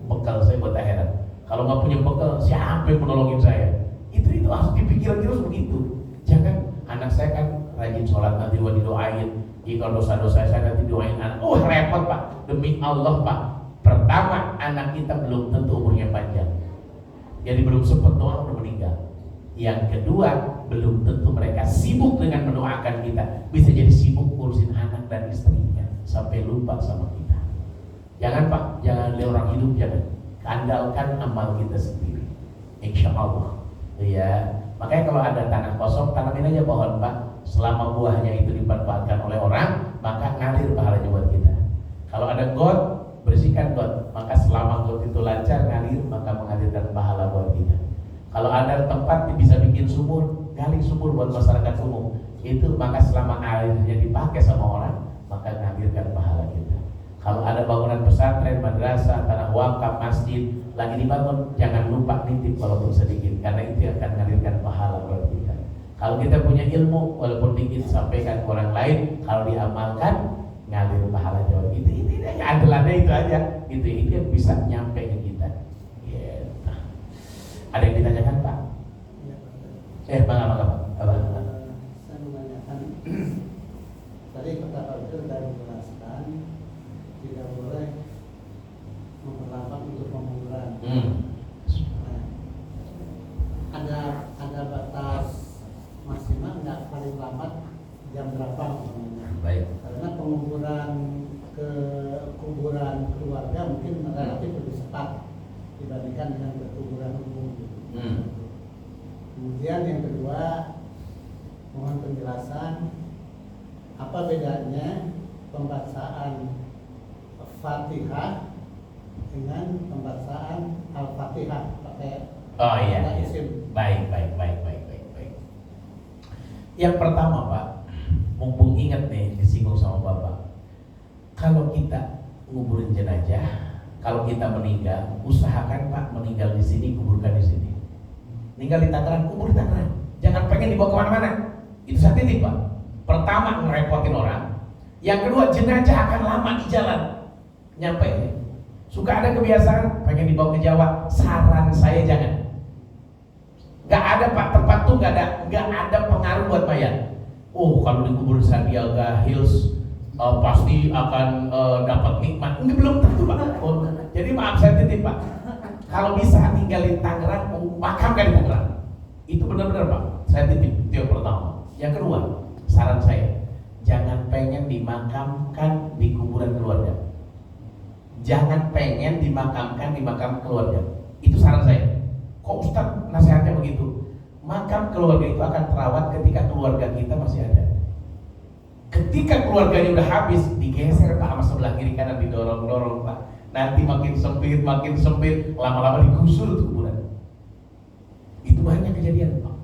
Bekal saya buat akhirat. Kalau nggak punya bekal, siapa yang menolongin saya? Itu harus dipikirkan terus begitu. Jangan, anak saya kan rajin sholat, nanti gua didoain. Kalau dosa-dosa saya nanti doain anak. Repot Pak. Demi Allah Pak. Pertama, anak kita belum tentu umurnya panjang. Jadi belum sempat doa udah meninggal. Yang kedua, belum tentu mereka sibuk dengan mendoakan kita. Bisa jadi sibuk ngurusin anak dan istrinya sampai lupa sama kita. Jangan Pak, jangan lihat orang hidup, jangan. Andalkan amal kita sendiri, insya Allah. Ya, makanya kalau ada tanah kosong, tanamin aja pohon Pak. Selama buahnya itu dimanfaatkan oleh orang, maka ngalir pahalanya buat kita. Kalau ada got, bersihkan got. Maka selama got itu lancar ngalir, maka mengalirkan pahala buat kita. Kalau ada tempat bisa bikin sumur, gali sumur buat masyarakat umum. Itu maka selama airnya dipakai sama orang, maka mengalirkan pahala kita. Kalau ada bangunan pesantren, madrasah, tanah wakaf, masjid lagi dibangun, jangan lupa nitip walaupun sedikit, karena itu akan mengalirkan pahala buat kita. Kalau kita punya ilmu, walaupun dikit sampaikan ke orang lain, kalau diamalkan ngalir pahala jauh. Itu andalannya itu aja. Itu yang bisa nyampe ke kita. Yeah. Ada yang ditanyakan Pak? Bangga Pak. Saya menanyakan tadi kata Pak itu dari menjelaskan tidak boleh memperlambat untuk penguburan. Nah, ada batas maksimal nggak paling lambat jam berapa namanya? Baik. Karena penguburan ke kuburan keluarga mungkin relatif lebih cepat dibandingkan dengan kuburan umum. Kemudian yang kedua, mohon penjelasan apa bedanya pembacaan Fatihah dengan pembacaan Al-Fatihah pakai isim. Baik. Yang pertama Pak, mumpung ingat nih disinggung sama Bapak. Kalau kita nguburin jenazah, kalau kita meninggal, usahakan Pak meninggal di sini, kuburkan di sini. Meninggal di Tangerang, kubur di Tangerang. Jangan pengen dibawa kemana-mana. Itu satu titik Pak. Pertama ngerepotin orang. Yang kedua, jenazah akan lama di jalan nyampe. Suka ada kebiasaan pengen dibawa ke Jawa. Saran saya jangan. Gak ada Pak, tempat tuh gak ada pengaruh buat mayat. Oh kalau dikubur di Sandiaga Hills pasti akan dapat nikmat. Ini belum tentu Pak. Oh, jadi maaf saya titip Pak. Kalau bisa tinggal di Tangerang, makamkan di Tangerang. Itu benar-benar Pak. Saya titip itu yang pertama. Yang kedua, saran saya, jangan pengen dimakamkan di kuburan keluarga. Jangan pengen dimakamkan di makam keluarga. Itu saran saya. Kok Ustaz nasihatnya begitu? Makam keluarga itu akan terawat ketika keluarga kita masih ada. Ketika keluarganya udah habis, digeser Pak sama sebelah kiri kanan, didorong-dorong Pak. Nanti makin sempit, lama-lama digusur tuh kuburan. Itu banyak kejadian Pak.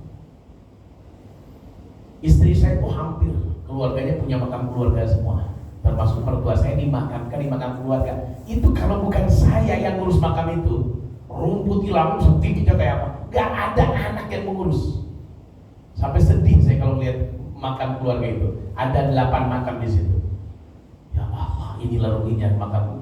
Istri saya tuh hampir keluarganya punya makam keluarga semua, termasuk mertua saya dimakamkan di makam keluarga. Itu kalau bukan saya yang ngurus makam itu, rumput hilang setingginya kayak apa? Gak ada anak yang mengurus. Sampai sedih saya kalau lihat makam keluarga itu. Ada 8 makam di situ. Ya Allah, inilah ruginya makam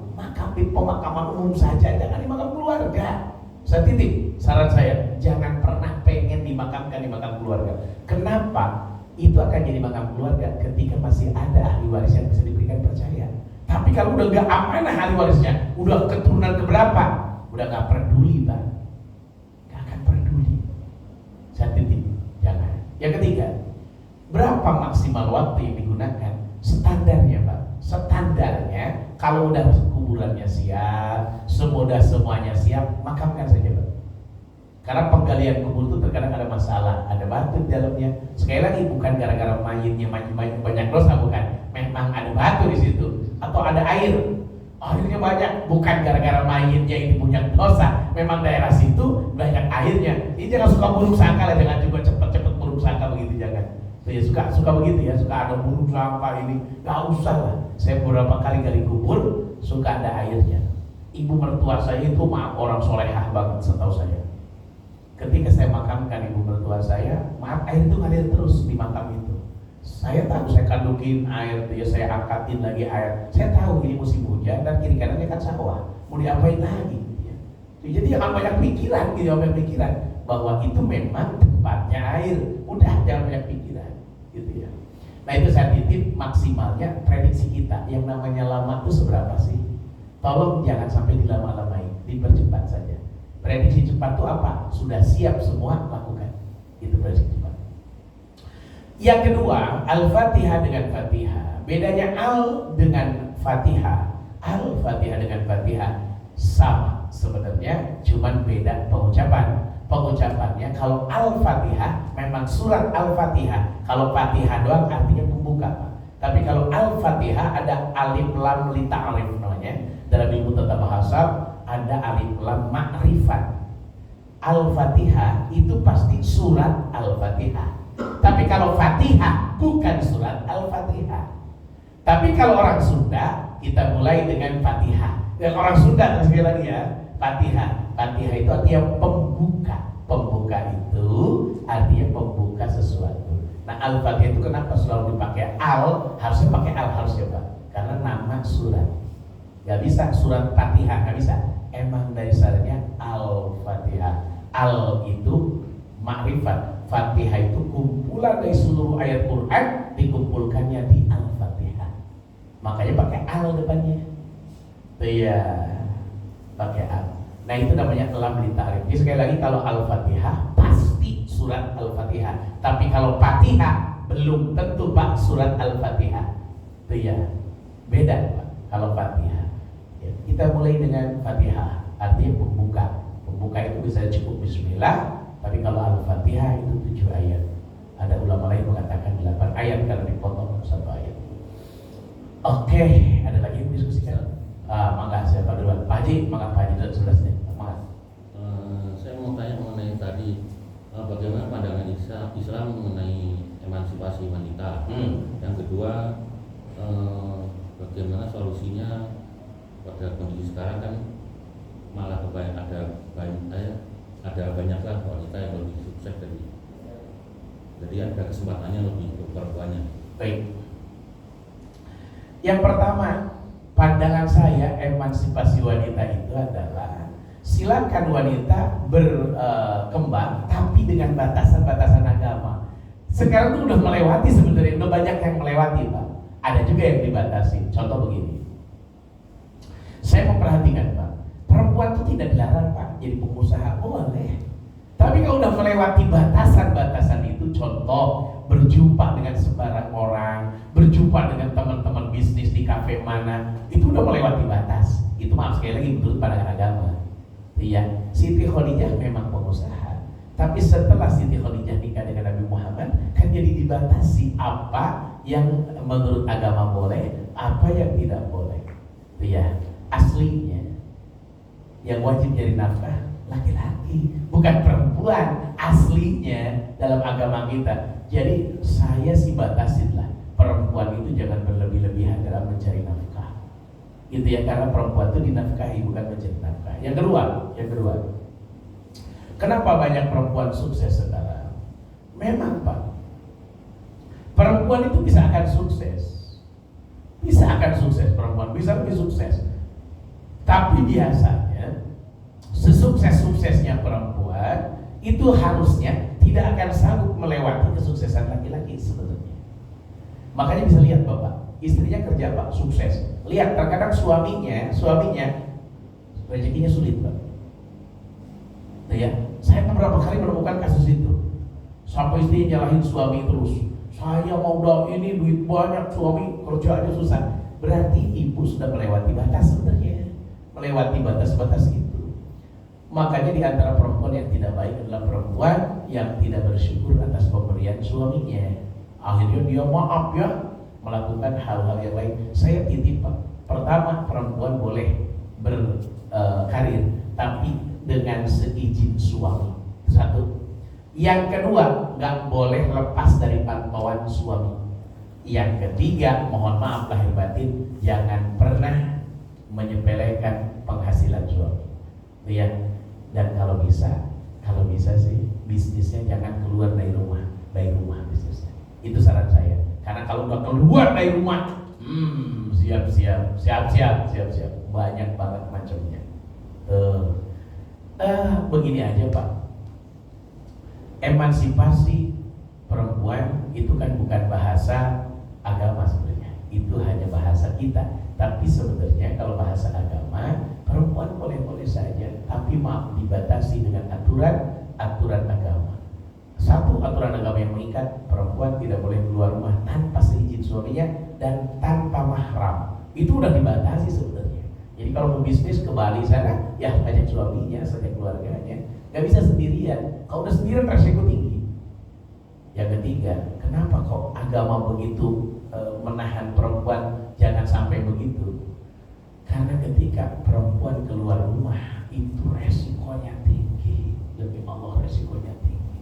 di pemakaman umum saja, jangan di makam keluarga. Saya titip, saran saya, jangan pernah pengen dimakamkan di makam keluarga. Kenapa? Itu akan jadi makam keluarga ketika masih ada ahli waris yang bisa diberikan percaya. Tapi kalau udah gak amanah ahli warisnya, udah keturunan keberapa, udah gak peduli Pak, gak akan peduli. Saya titip, jangan. Yang ketiga, berapa maksimal waktu yang digunakan? Standarnya Pak, standarnya kalau udah kuburannya siap, semuanya siap, makamkan saja Pak. Karena penggalian kubur itu terkadang ada masalah, ada batu di dalamnya. Sekali lagi bukan gara-gara mayitnya banyak dosa, bukan. Memang ada batu di situ, atau ada airnya banyak, bukan gara-gara mayitnya ini punya dosa. Memang daerah situ banyak airnya. Ini jangan suka buruk sangka lah, jangan juga cepet-cepet buruk sangka begitu, jangan. Ya suka begitu ya, suka ada buruk sangka ini, gak usah lah. Saya beberapa kali gali kubur, suka ada airnya. Ibu mertua saya itu maaf orang solehah banget setahu saya. Ketika saya makamkan ibu mertua saya, maaf air itu ngalir terus di makam itu. Saya tahu, saya kandukin air, ya saya angkatin lagi air. Saya tahu ini musim hujan dan kiri kanannya kan sawah. Mau diapain lagi? Ya. Jadi jangan banyak pikiran, bahwa itu memang tempatnya air. Udah jangan banyak pikiran, gitu ya. Nah itu saya titip maksimalnya prediksi kita. Yang namanya lama itu seberapa sih? Tolong jangan sampai dilama-lamain, dipercepat saja. Prediksi cepat itu apa? Sudah siap semua, lakukan. Itu prediksi cepat. Yang kedua, Al-Fatihah dengan Fatihah. Bedanya Al dengan Fatihah. Al-Fatihah dengan Fatihah sama sebenarnya, cuman beda pengucapan. Pengucapannya kalau Al-Fatihah memang surat Al-Fatihah. Kalau Fatihah doang artinya pembuka Pak. Tapi kalau Al-Fatihah ada alif lam li ta'rif namanya. Dalam ilmu tata bahasa ada alif lam ma'rifat. Al-Fatihah itu pasti surat Al-Fatihah. Tapi kalau Fatihah bukan surat Al-Fatihah. Tapi kalau orang Sunda, kita mulai dengan Fatihah. Dan orang Sunda sekali lagi ya, Fatihah. Fatihah itu artinya pembuka. Pembuka itu artinya pembuka sesuatu. Nah Al-Fatihah itu kenapa selalu dipakai al? Harusnya pakai al, harusnya Pak. Karena nama surat. Gak bisa surat Fatihah, gak bisa. Emang dari dasarnya Al-Fatihah. Al itu makrifat. Fatihah itu kumpulan dari seluruh ayat Quran, dikumpulkannya di Al-Fatihah. Makanya pakai al depannya. Iya, pakai al. Nah itu namanya lam li ta'rif. Jadi sekali lagi kalau Al-Fatihah pasti surat Al-Fatihah. Tapi kalau Fatihah belum tentu Pak surat Al-Fatihah. Iya, beda Pak kalau Fatihah. Kita mulai dengan Fatihah, artinya pembuka. Pembuka itu bisa cukup bismillah, tapi kalau Al-Fatihah itu 7 ayat. Ada ulama lain mengatakan 8 ayat karena dipotong 1 ayat. Oke, ada lagi yang diskusikan? Mangga siapa duluan? Pak Haji, mangga Pak Haji sudah selesai. Mangga. Saya mau tanya mengenai tadi bagaimana pandangan Islam mengenai emansipasi wanita. Yang kedua, bagaimana solusinya pada kondisi sekarang kan malah ada banyaklah wanita yang lebih sukses jadi ada kesempatannya lebih untuk perempuannya. Baik. Yang pertama, pandangan saya emansipasi wanita itu adalah Silakan wanita berkembang tapi dengan batasan-batasan agama. Sekarang tuh udah melewati sebenarnya, udah banyak yang melewati Pak. Ada juga yang dibatasi. Contoh begini, saya memperhatikan Pak, perempuan itu tidak dilarang Pak jadi pengusaha, boleh. Tapi kalau udah melewati batasan-batasan itu, contoh berjumpa dengan sembarang orang, berjumpa dengan teman-teman bisnis di kafe mana, itu udah melewati batas. Itu maaf sekali lagi menurut pandangan agama. Iya, Siti Khadijah memang pengusaha, tapi setelah Siti Khadijah nikah dengan Nabi Muhammad, kan jadi dibatasi apa yang menurut agama boleh, apa yang tidak boleh. Iya, aslinya yang wajib jadi nafkah laki-laki, bukan perempuan. Aslinya dalam agama kita. Jadi saya sih batasin lah, perempuan itu jangan berlebih-lebihan dalam mencari nafkah. Gitu ya, karena perempuan itu dinafkahi bukan mencari nafkah. Yang kedua, kenapa banyak perempuan sukses sekarang? Memang Pak, perempuan itu bisa akan sukses, perempuan bisa lebih sukses. Tapi biasanya sesukses-suksesnya perempuan itu harusnya tidak akan sanggup melewati kesuksesan laki-laki sebenarnya. Makanya bisa lihat Bapak, istrinya kerja Pak, sukses. Lihat terkadang suaminya rezekinya sulit Pak. Nah, ya, saya beberapa kali menemukan kasus itu. Sampai istri nyalahin suami terus. Saya mau ini duit banyak, suami kerja aja susah. Berarti ibu sudah melewati batas sebenarnya, melewati batas-batas itu. Makanya di antara perempuan yang tidak baik adalah perempuan yang tidak bersyukur atas pemberian suaminya. Akhirnya dia maaf ya, melakukan hal-hal yang lain. Saya titip Pak, pertama perempuan boleh berkarir, tapi dengan seizin suami. Satu. Yang kedua, nggak boleh lepas dari pantauan suami. Yang ketiga, mohon maaf lahir batin, jangan pernah menyepelekan penghasilan suami. Ya. Dan kalau bisa sih bisnisnya jangan keluar dari rumah bisnisnya. Itu saran saya. Karena kalau udah keluar dari rumah, siap. Banyak banget macamnya. Begini aja Pak. Emansipasi perempuan itu kan bukan bahasa agama sebenarnya. Itu hanya bahasa kita. Tapi sebenarnya kalau bahasa agama, perempuan boleh-boleh saja, tapi maaf dibatasi dengan aturan agama. Satu, aturan agama yang mengikat perempuan tidak boleh keluar rumah tanpa seizin suaminya dan tanpa mahram. Itu udah dibatasi sebenarnya. Jadi kalau mau bisnis ke Bali sana, ya ajak suaminya, ajak keluarganya. Gak bisa sendirian. Kalau udah sendirian resiko tinggi. Yang ketiga, kenapa kok agama begitu menahan perempuan jangan sampai begitu? Karena ketika perempuan keluar rumah itu resikonya tinggi. Demi Allah resikonya tinggi.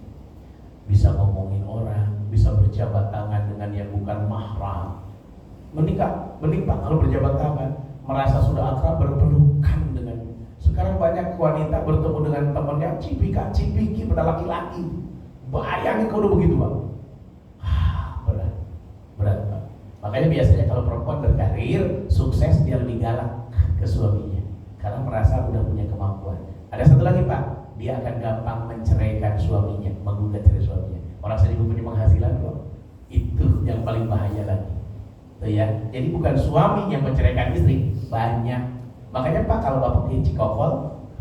Bisa ngomongin orang, bisa berjabat tangan dengan yang bukan mahram. Mending Pak kalau berjabat tangan merasa sudah akrab berpelukan dengan. Sekarang banyak wanita bertemu dengan temannya cipiki pada laki-laki. Bayangin kalau udah begitu Pak. Berat Pak. Makanya biasanya kalau perempuan berkarir sukses, dia lebih galak ke suaminya karena merasa udah punya kemampuan. Ada satu lagi Pak, dia akan gampang menceraikan suaminya, menggugat cerai suaminya. Orang saya juga punya penghasilan kok. Itu yang paling bahaya lagi. Tuh ya. Jadi bukan suami yang menceraikan istri, banyak. Makanya Pak kalau Bapak ke Cikokol,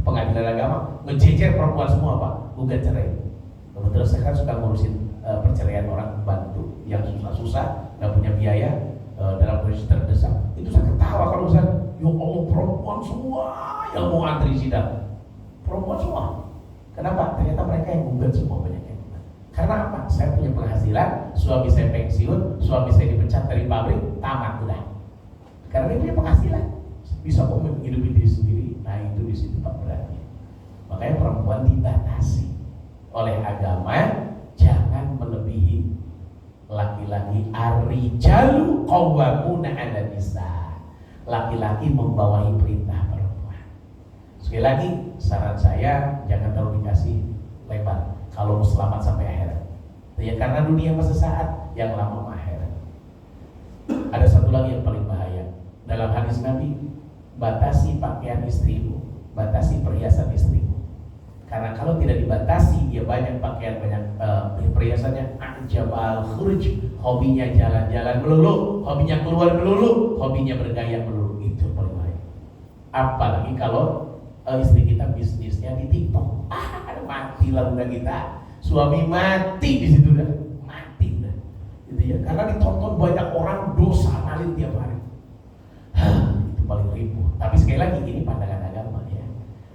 pengadilan agama menjejer perempuan semua Pak, gugat cerai. Kebetulan saya kan suka ngurusin perceraian orang bantu yang susah-susah, nggak punya biaya dalam kondisi terdesak. Itu saya ketawa kalau saya, ya Allah perempuan semua yang mau antri sidang, perempuan semua. Kenapa? Ternyata mereka yang gugat semua banyak yang gugat. Karena apa? Saya punya penghasilan, suami saya pensiun, suami saya dipecat dari pabrik, tamat udah. Karena dia punya penghasilan, bisa kok menghidupi diri sendiri. Nah itu di situ Pak beratnya. Makanya perempuan dibatasi oleh agama, jangan melebihi laki-laki. Ar-rijalu qawwamuna 'alan nisa. Laki-laki membawahi perintah perempuan. Sekali lagi, saran saya jangan terlalu dikasih lebar kalau mau selamat sampai akhirat. Ya karena dunia masa saat, yang lama akhirat. Ada satu lagi yang paling bahaya. Dalam hadis Nabi, batasi pakaian istrimu batasi perhiasan istrimu. Karena kalau tidak dibatasi, dia banyak pakaian, banyak perhiasannya, ajabal khuruj, hobinya jalan-jalan melulu, hobinya keluar melulu, hobinya bergaya melulu, itu paling baik. Apalagi kalau istri kita bisnisnya di TikTok, matilah udah kita, suami mati di situ dah, mati dah, gitu ya. Karena ditonton banyak orang, dosa ngalir tiap hari, itu paling ribu. Tapi sekali lagi ini pandangan agama ya.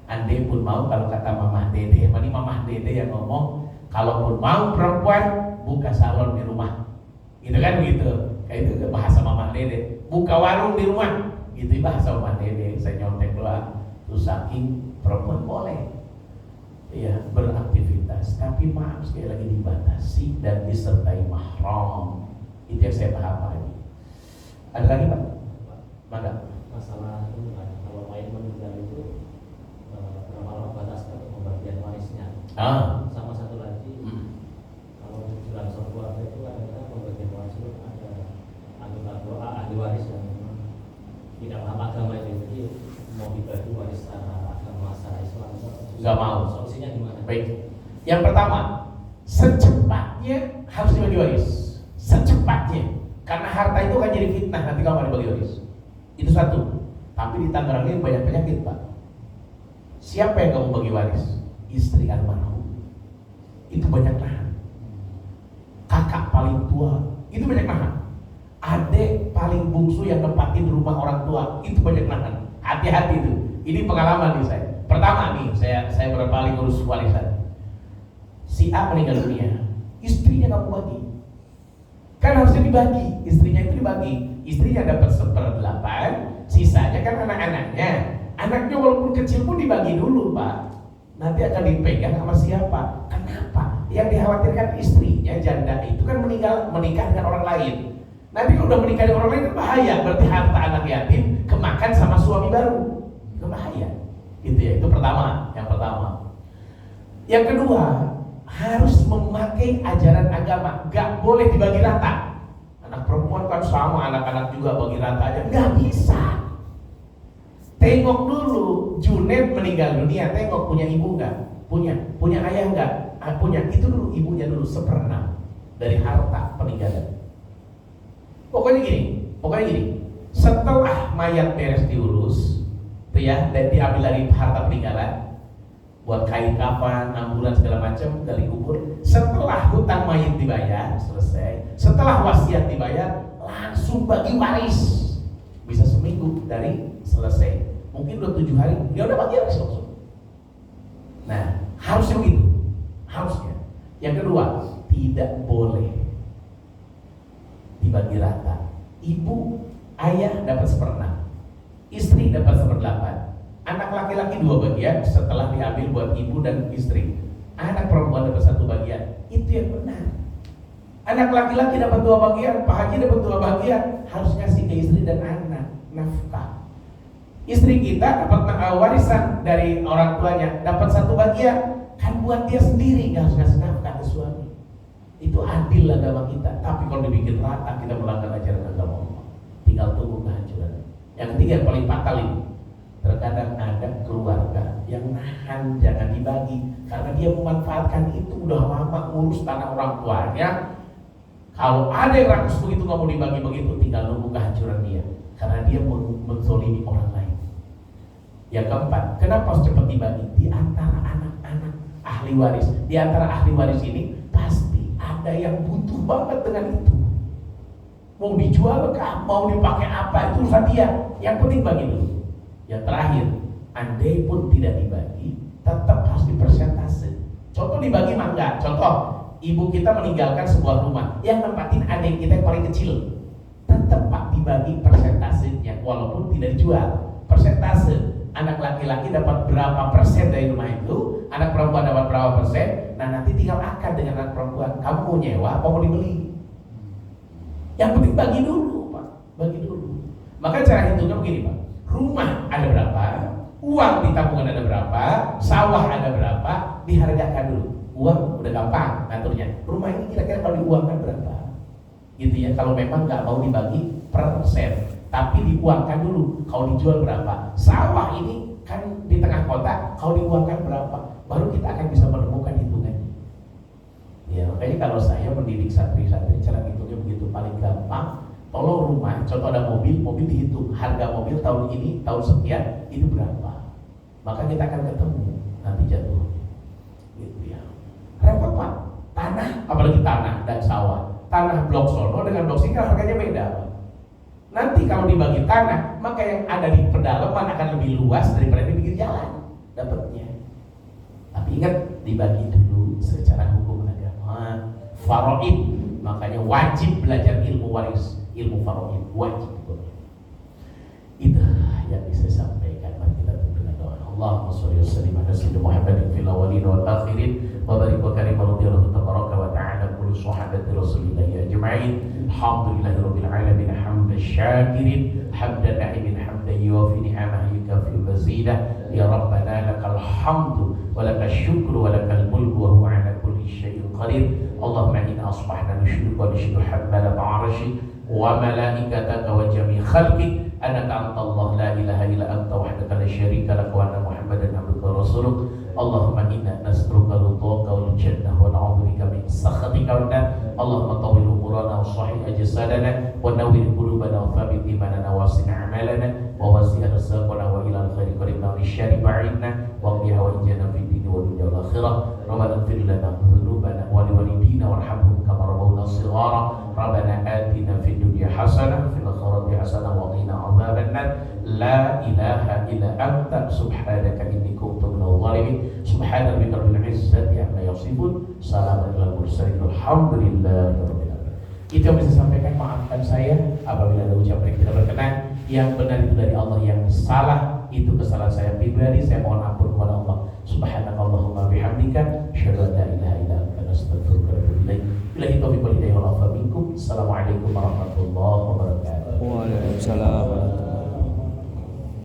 Andai pun mau, kalau kata Mamah Dede, ini Mamah Dede yang ngomong, kalaupun mau perempuan buka salon di rumah, gitu kan begitu. Kayak itu bahasa Mamah Dede, buka warung di rumah, gitu bahasa Mamah Dede. Saya nyontek doang. Terus saking perempuan boleh ya beraktivitas, tapi maaf sekali lagi dibatasi dan disertai mahram. Itu yang saya paham lagi. Ada lagi Pak? Maka masalah itu kan, kalau main meninggal itu berapa lama batas untuk pembagian warisnya? Sama satu lagi, kalau dalam suatu keluarga itu kadang-kadang pembagian waris itu ada anggota ahli waris yang memang tidak paham agama itu, jadi mau dibagi waris secara agama, secara Islam, nggak mau. Solusinya gimana? Baik. Yang pertama, secepatnya harus dibagi waris. Secepatnya, karena harta itu akan jadi fitnah nanti kalau nggak dibagi waris. Itu satu. Tapi di Tangerang ini banyak penyakit Pak. Siapa yang kamu bagi waris? Istri almarhum. Itu banyak nahan. Kakak paling tua, itu banyak nahan. Adik paling bungsu yang nempatin rumah orang tua, itu banyak nahan. Hati-hati itu. Ini pengalaman nih saya. Pertama nih, saya berapa kali ngurus warisan. Si A meninggal dunia, istrinya kamu bagi. Kan harusnya dibagi, istrinya itu dibagi. Istrinya dapat 1/8, sisanya kan anak-anaknya. Anaknya walaupun kecil pun dibagi dulu Pak. Nanti akan dipegang sama siapa? Kenapa? Yang dikhawatirkan istrinya janda itu kan menikah dengan orang lain. Nanti kalau udah menikah dengan orang lain kan bahaya. Berarti harta anak yatim kemakan sama suami baru. Itu bahaya. Gitu ya, itu pertama. Yang pertama. Yang kedua, harus memakai ajaran agama. Gak boleh dibagi rata. Anak perempuan kan sama, anak-anak juga bagi rata aja. Gak bisa. Tengok dulu, Junet meninggal dunia, tengok punya ibu enggak? Punya ayah enggak? Punya. Itu dulu ibunya dulu 1/6 dari harta peninggalan. Pokoknya gini. Setelah mayat beres diurus, tuh ya, dan diambil dari harta peninggalan, buat kain kafan, ambulan segala macam dari kubur. Setelah hutang mayat dibayar, selesai. Setelah wasiat dibayar, langsung bagi waris. Bisa seminggu dari selesai. Mungkin udah 7 hari, dia udah bagi waris langsung. Nah, harusnya begitu. Harusnya. Yang kedua, tidak boleh dibagi rata. Ibu, ayah dapat 1/6, istri dapat 1/8. Anak laki-laki 2 bagian setelah diambil buat ibu dan istri. Anak perempuan dapat 1 bagian. Itu yang benar. Anak laki-laki dapat 2 bagian, Pak Haji dapat 2 bagian. Harus ngasih ke istri dan anak nafkah. Istri kita dapat warisan dari orang tuanya, dapat 1 bagian, kan buat dia sendiri, nggak harus ngasih nafkah ke suami. Itu adil agama kita. Tapi kalau dibikin rata, kita melanggar ajaran agama Allah. Tinggal tunggu kehancuran. Yang ketiga yang paling fatal ini, terkadang ada keluarga yang nahan jangan dibagi karena dia memanfaatkan itu, udah lama ngurus tanah orang tuanya. Kalau ada yang rakus begitu nggak mau dibagi begitu, tinggal nunggu kehancuran dia karena dia menzolimi orang lain. Yang keempat, kenapa harus cepat dibagi? Di antara anak-anak ahli waris, di antara ahli waris ini pasti ada yang butuh banget dengan itu. Mau dijual kah? Mau dipakai apa? Itu urusan dia. Yang penting bagi dulu. Yang terakhir, andai pun tidak dibagi, tetap harus dipersentase. Contoh dibagi mah enggak. Contoh, ibu kita meninggalkan sebuah rumah, yang nempatin adik kita yang paling kecil. Tetap Pak dibagi persentasenya, walaupun tidak dijual. Persentase. Anak laki-laki dapat berapa persen dari rumah itu, anak perempuan dapat berapa persen. Nah nanti tinggal akad dengan anak perempuan, kamu mau nyewa apa mau dibeli. Yang penting bagi dulu Pak, bagi dulu. Maka cara hitungnya begini Pak, rumah ada berapa, uang di tabungan ada berapa, sawah ada berapa, dihargakan dulu. Uang udah gampang ngaturnya, rumah ini kira-kira kalau diuangkan berapa, gitu ya. Kalau memang nggak mau dibagi persen, tapi diuangkan dulu. Kalau dijual berapa? Sawah ini kan di tengah kota, kalau diuangkan berapa? Baru kita akan bisa menemukan hitungannya. Ya, makanya kalau saya mendidik santri-santri, cara hitungnya begitu paling gampang. Tolong rumah, contoh ada mobil dihitung harga mobil tahun ini, tahun sekian itu berapa. Maka kita akan ketemu nanti jatuhnya. Gitu ya. Repot Pak. Tanah, apalagi tanah dan sawah. Tanah blok sono dengan blok sini harganya beda Pak. Nanti kalau dibagi tanah, maka yang ada di pedalaman akan lebih luas daripada di pinggir jalan dapatnya. Tapi ingat, dibagi dulu secara hukum agama. Faraid, makanya wajib belajar ilmu waris, ilmu faraid wajib. Itu yang bisa sampaikan. Mari kita tutup dengan doa. Allahumma sholli wa sallim ala sayyidina Muhammadin fil awwalin wal akhirin wa barik wa karim radhiyallahu tabaraka wa ta'ala kulli sahabati rasulillahi ajma'in. Alhamdulillahi rabbil alamin hamdan syakirin hamdan na'imin hamdan yuwafi ni'amahu yukafi mazidah. Ya rabbana lakal hamdu wa lakal syukru wa lakal mulku wa huwa ala kulli syai'in qadir. Allahumma inna asbahna nusyriku wa nusyriku hamdalat 'arsyik wa malaikataka wa jami' khalqik annaka antallah la ilaha illa anta wahdaka la syarika lak wa anna muhammadan abduka wa rasuluk. Allahumma inna nas'aluka ridhaka wal jannah wa na'udzubika min sakhatika wan nar. Allahumma tawwil umurana wa sahih ajsadana wa nawwir qulubana wa thabbit imanana wa wasi' a'malana wa wasi' arzaqana wa ila al-khairi qaribna wa syarri ba'idna wa qina wa ijana fid dunya wal akhirah. Rabbana ighfir lana dhunubana wa liwalidina warhamhum kama rabbawna shighara. Rabbana atina fid dunya hasanah fil akhirati hasanah wa qina adzaban nar. La ilaha illa anta subhanaka inni kuntu minadh dhalimin. Subhana rabbika rabbil izzati amma yasifun. Salamun alal mursalin. Alhamdulillahi rabbil alamin. Itu yang bisa sampaikan. Maafkan saya apabila ada ucapan yang tidak berkenan. Yang benar itu dari Allah, yang salah itu kesalahan saya pribadi. Saya mohon ampun kepada Allah. Subhanakallahumma bihamdika asyhadu an la ilaha illa anta astaghfiruka wa atubu ilaik. Billahi taufiq wal hidayah wal afa minkum. Assalamualaikum warahmatullahi wabarakatuh. Waalaikumsalam.